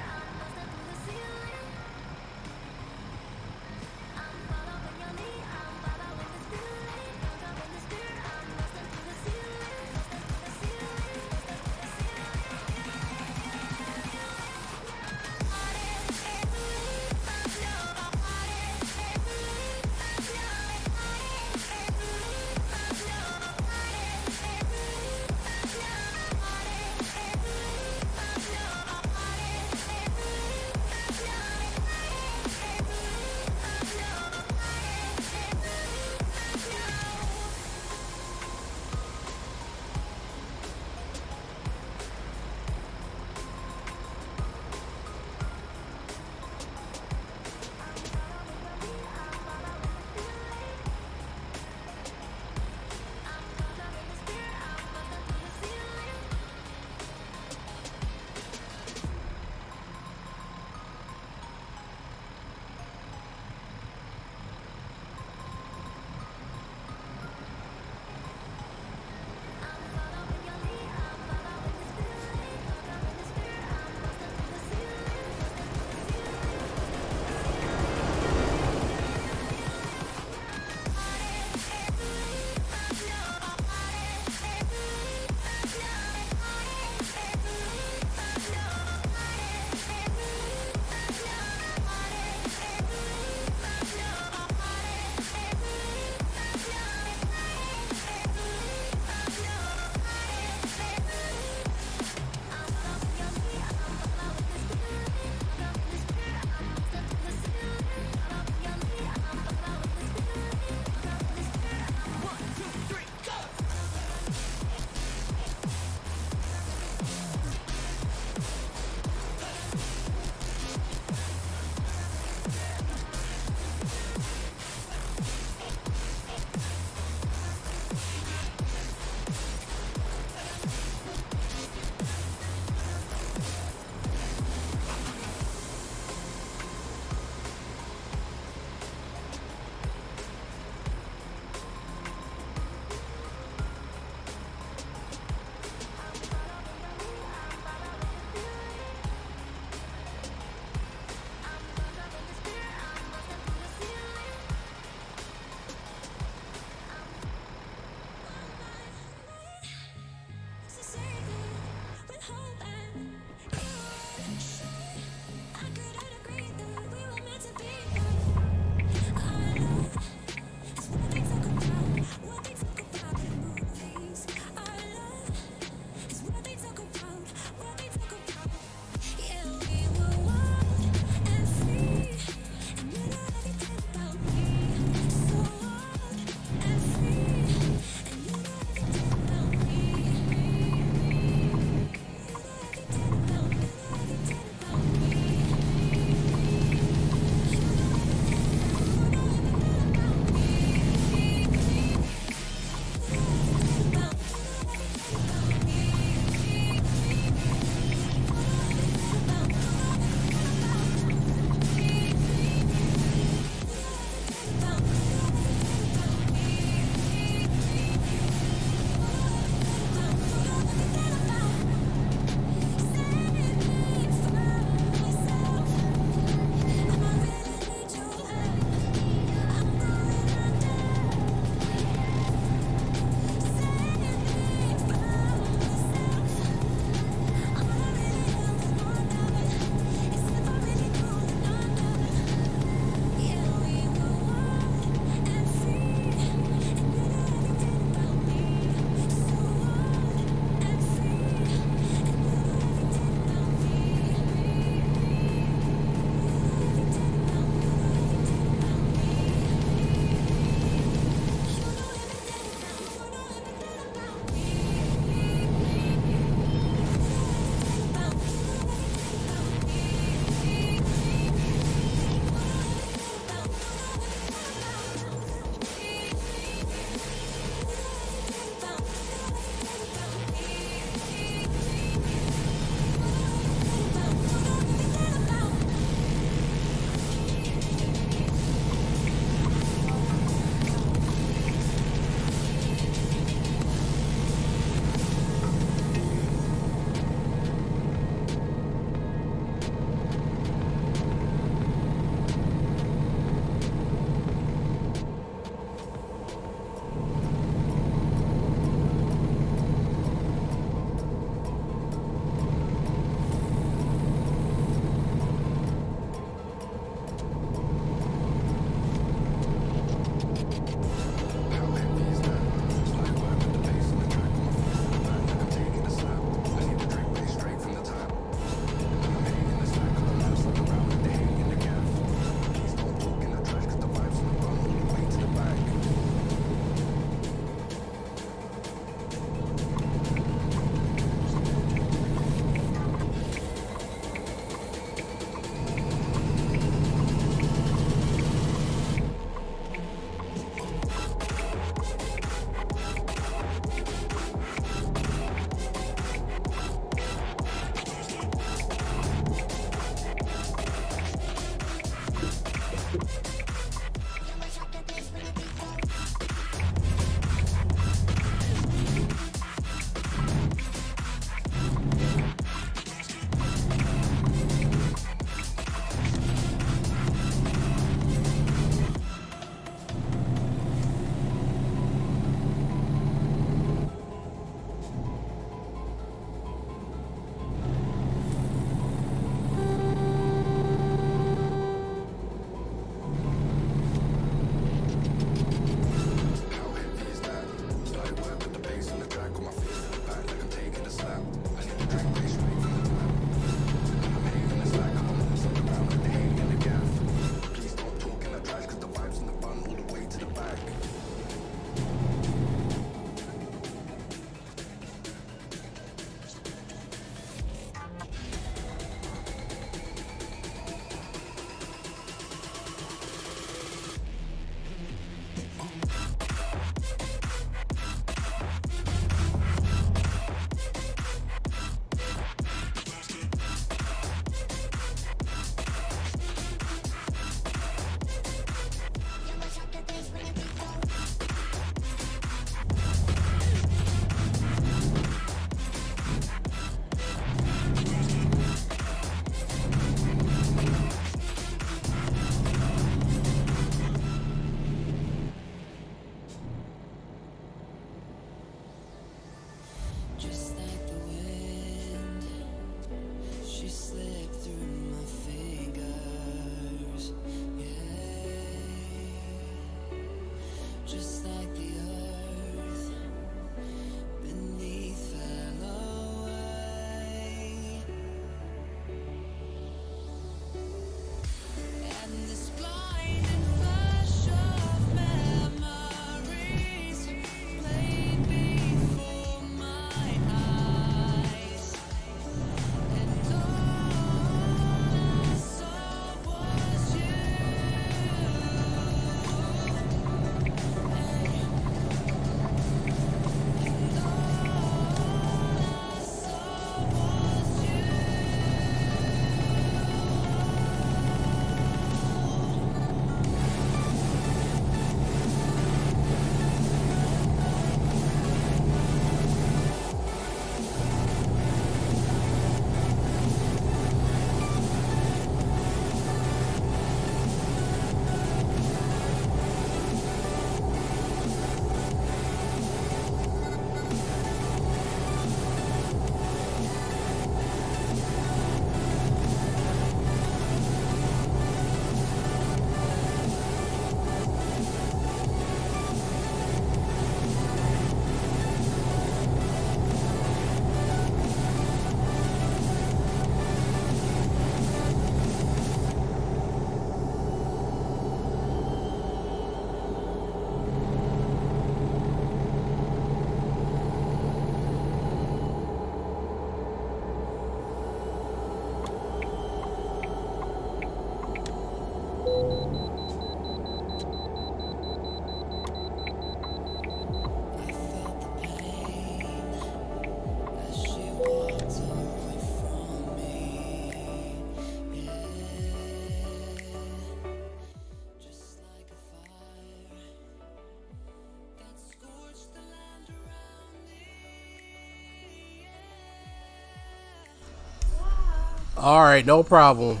Alright, no problem.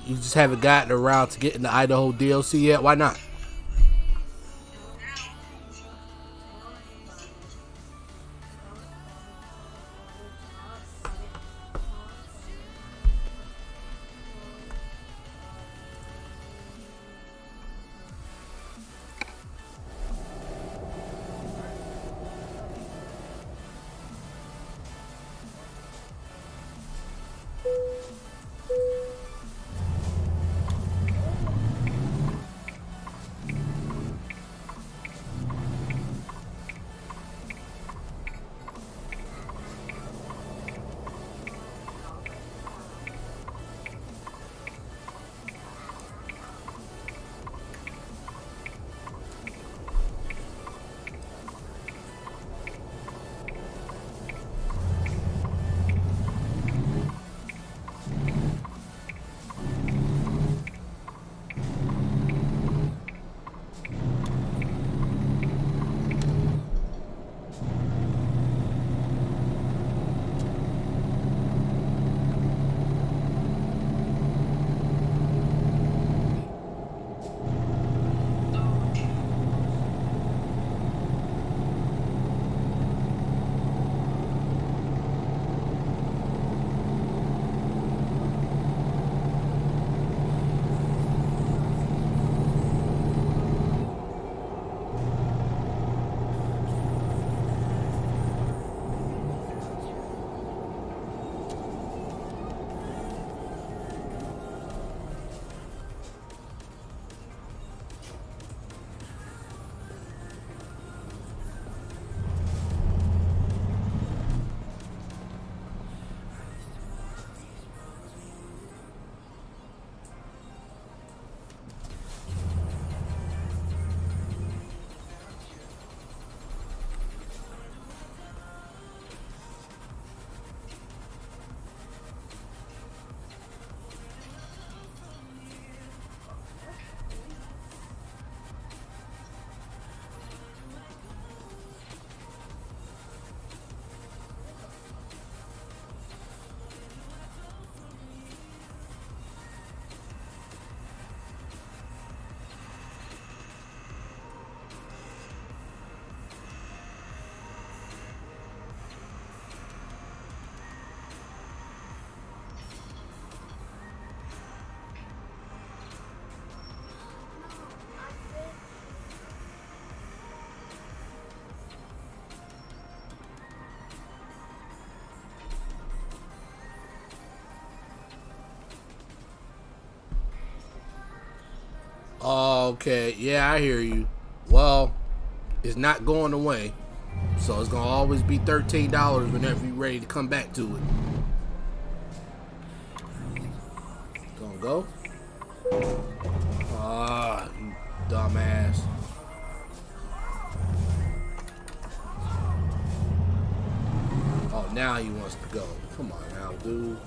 You just haven't gotten around to getting the Idaho DLC yet? Why not? Okay, yeah, I hear you. Well, it's not going away, so it's gonna always be $13 whenever you're ready to come back to it. Gonna go? Ah, you dumbass. Oh, now he wants to go. Come on now, dude.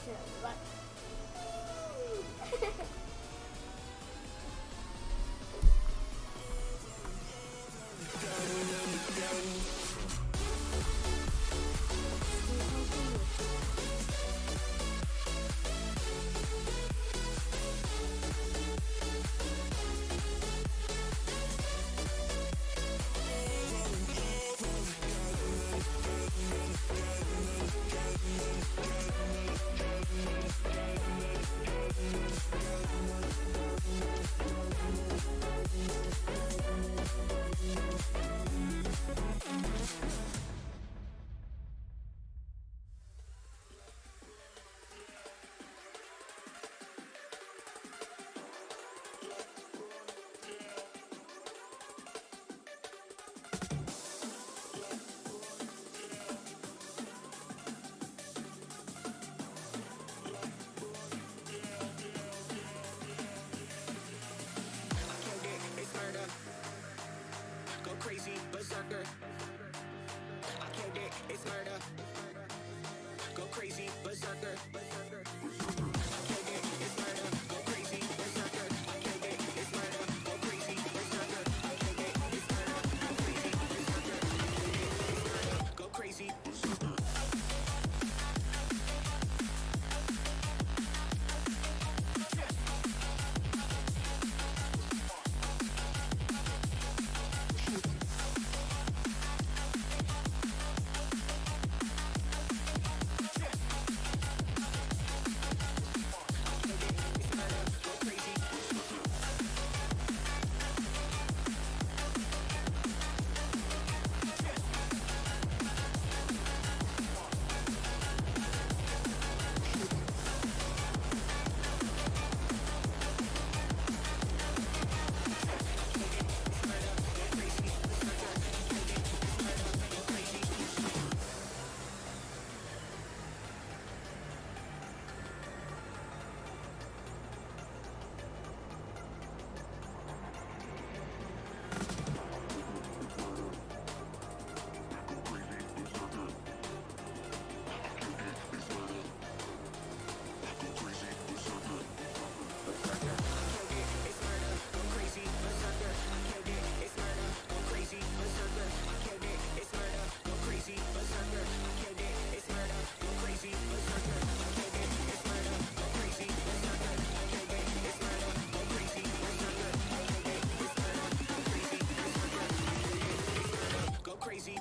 pushing the button. Crazy berserker. I killed it, it's murder. Go crazy berserker. I killed it, it's murder. Go crazy berserker. I killed it, it's murder. Go crazy berserker. I killed it, it's murder. Go crazy berserker. Go crazy.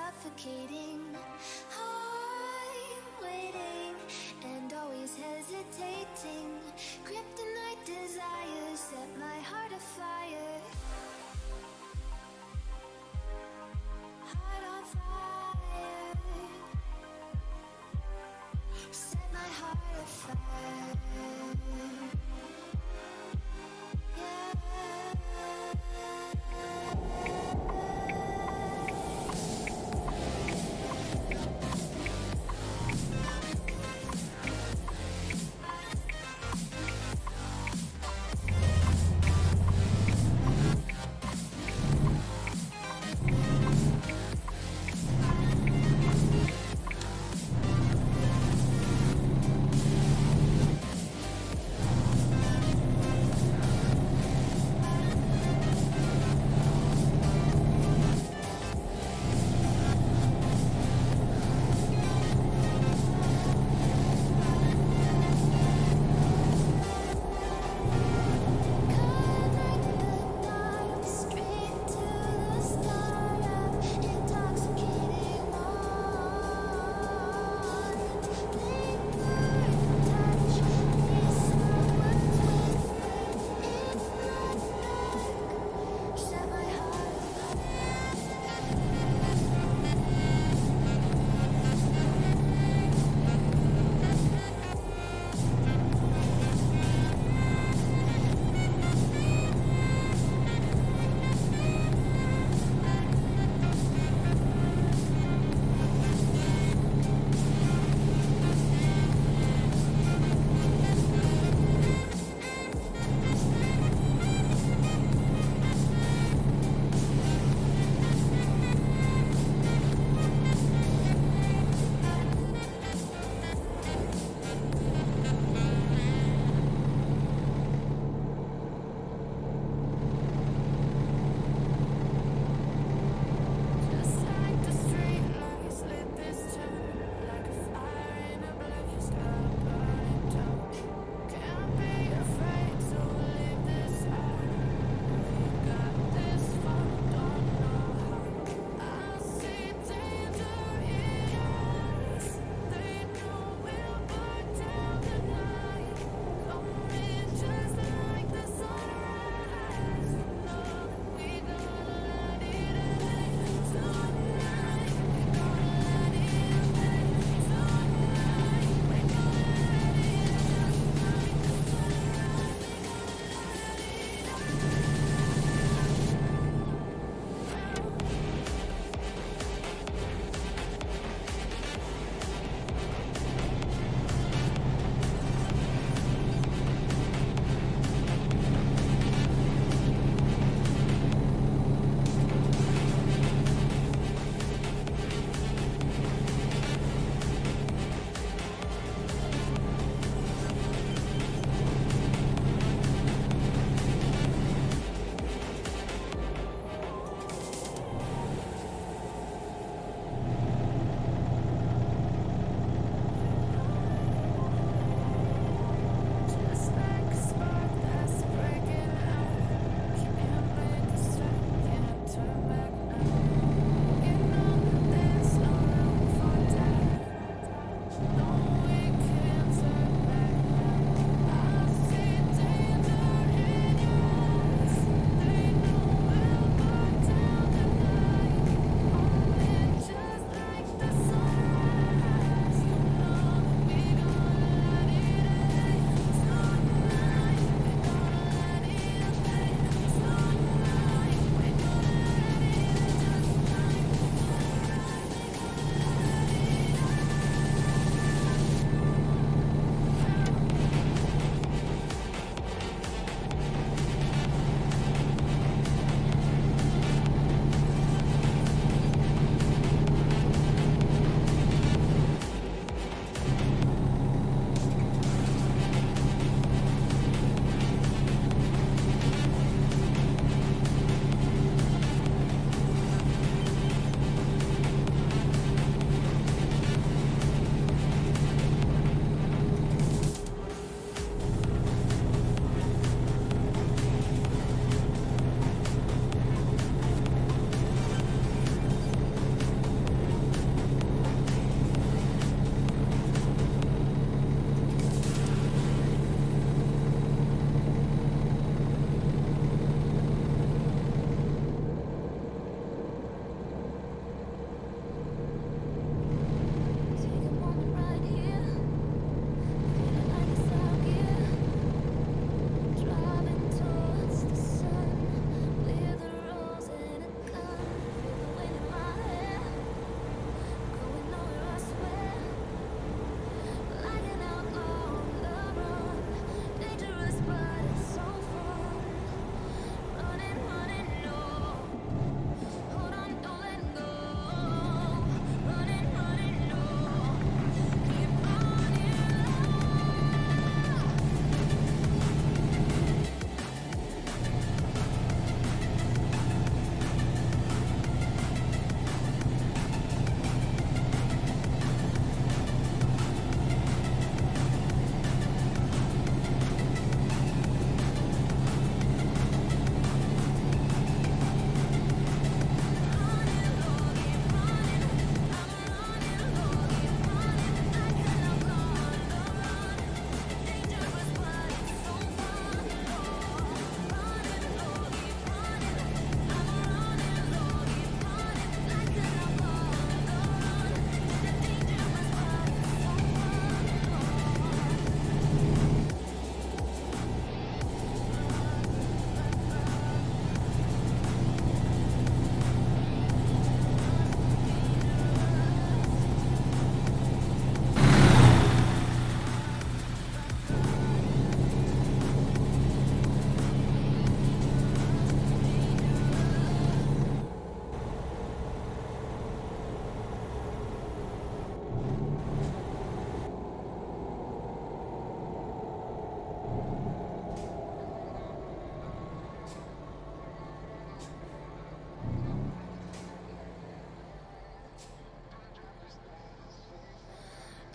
suffocating. I'm waiting and always hesitating. Kryptonite desires set my heart afire. Heart on fire. Set my heart afire. Yeah.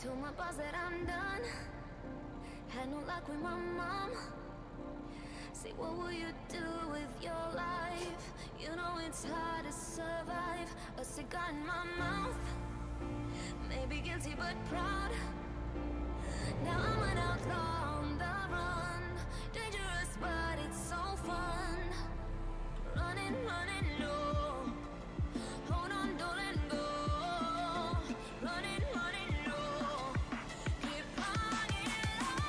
Told my boss that I'm done. Had no luck with my mom. Say, what will you do with your life? You know it's hard to survive. A cigar in my mouth. Maybe guilty but proud. Now I'm an outlaw on the run. Dangerous but it's so fun. Running, running low. Hold on, don't let go. Running, running low. Keep running low.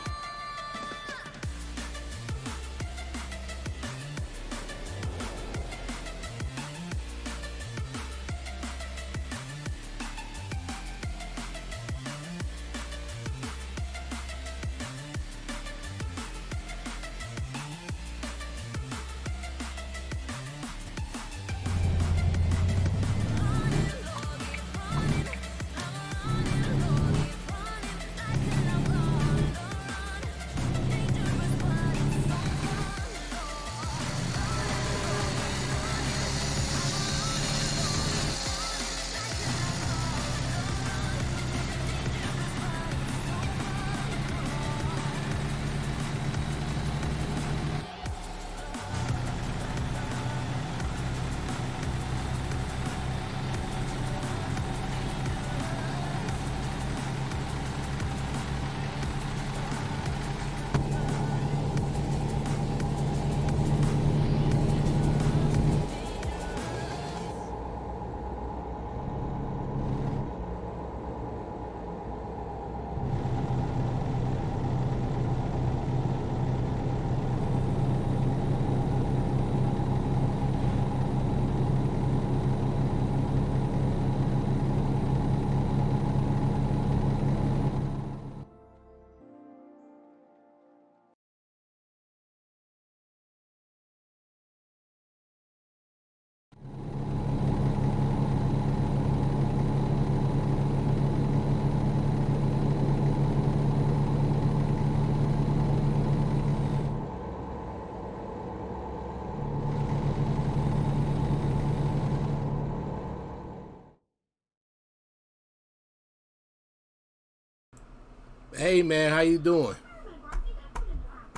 Hey man, how you doing?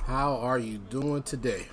How are you doing today?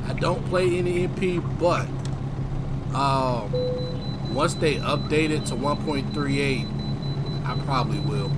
I don't play any MP, but once they update it to 1.38, I probably will.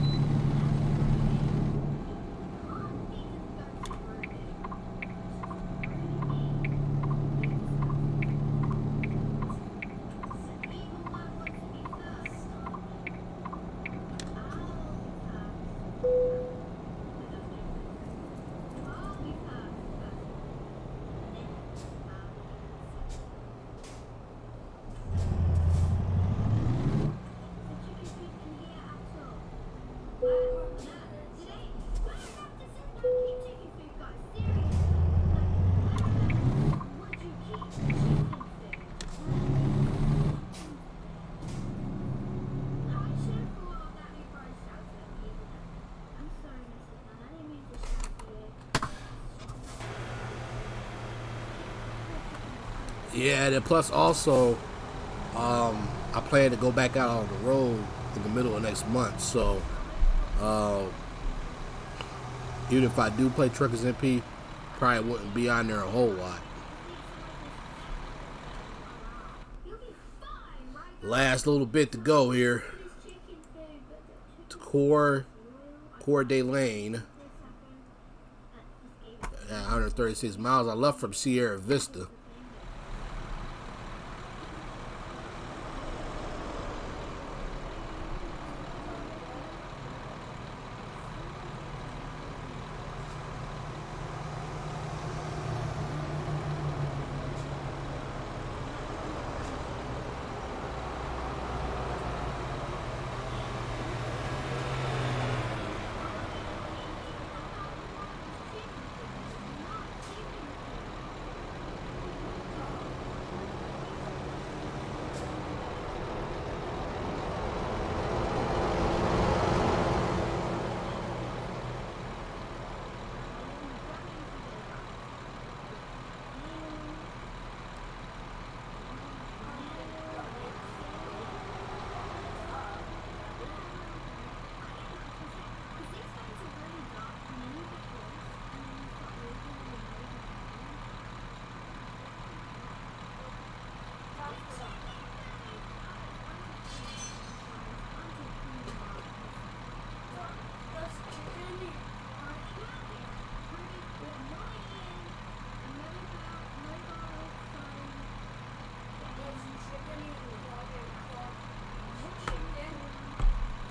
Yeah, and plus also, I plan to go back out on the road in the middle of next month. So, even if I do play Truckers MP, probably wouldn't be on there a whole lot. Last little bit to go here to Coeur d'Alene. 136 miles. I left from Sierra Vista.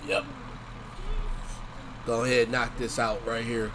Yep. Go ahead and knock this out right here.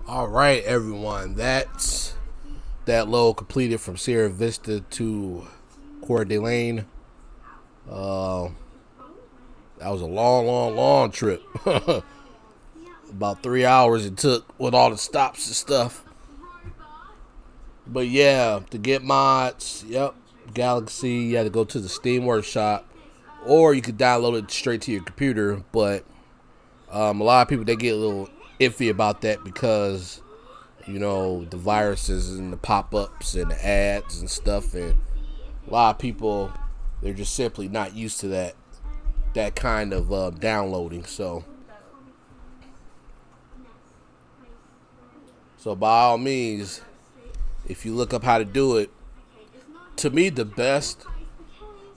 All right, everyone. That's that load completed from Sierra Vista to Coeur d'Alene. That was a long trip. About 3 hours it took with all the stops and stuff. But yeah, to get mods, yep, Galaxy, you had to go to the Steam Workshop, or you could download it straight to your computer. But a lot of people, they get a little iffy about that because, you know, the viruses and the pop-ups and the ads and stuff, and a lot of people, they're just simply not used to that kind of downloading. So by all means, if you look up how to do it, to me the best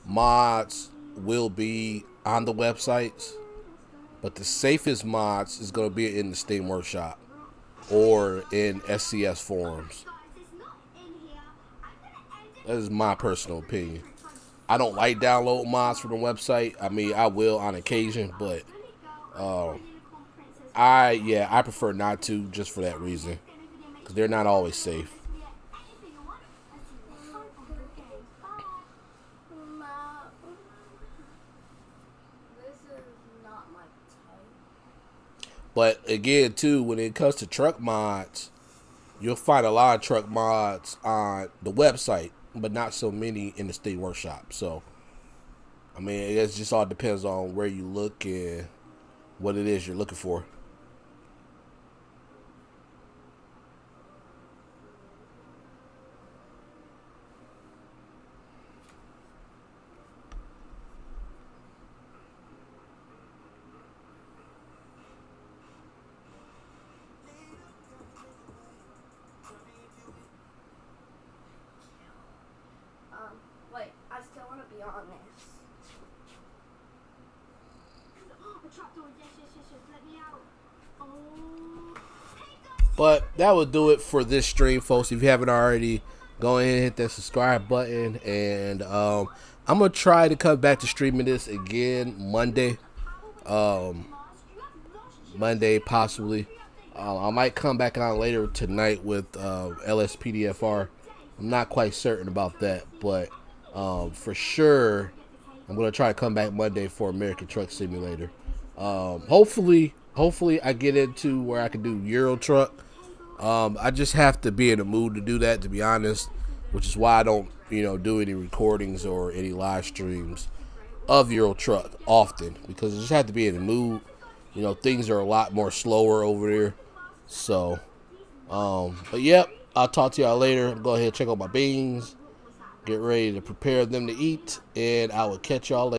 mods will be on the websites, but the safest mods is going to be in the Steam Workshop or in SCS forums. That is my personal opinion. I don't like download mods from the website. I mean, I will on occasion, but I prefer not to, just for that reason, because they're not always safe. But again, too, when it comes to truck mods, you'll find a lot of truck mods on the website, but not so many in the Steam Workshop. So, I mean, it just all depends on where you look and what it is you're looking for. Wait, I still want to be on this. But that will do it for this stream, folks. If you haven't already, go ahead and hit that subscribe button. And I'm going to try to come back to streaming this again Monday. Monday, possibly. I might come back on later tonight with LSPDFR. I'm not quite certain about that. But for sure, I'm going to try to come back Monday for American Truck Simulator. Hopefully I get into where I can do Euro Truck. I just have to be in the mood to do that, to be honest, which is why I don't, do any recordings or any live streams of Euro Truck often, because I just have to be in the mood. Things are a lot more slower over there. So, but yep, I'll talk to y'all later. Go ahead and check out my beans, get ready to prepare them to eat, and I will catch y'all later.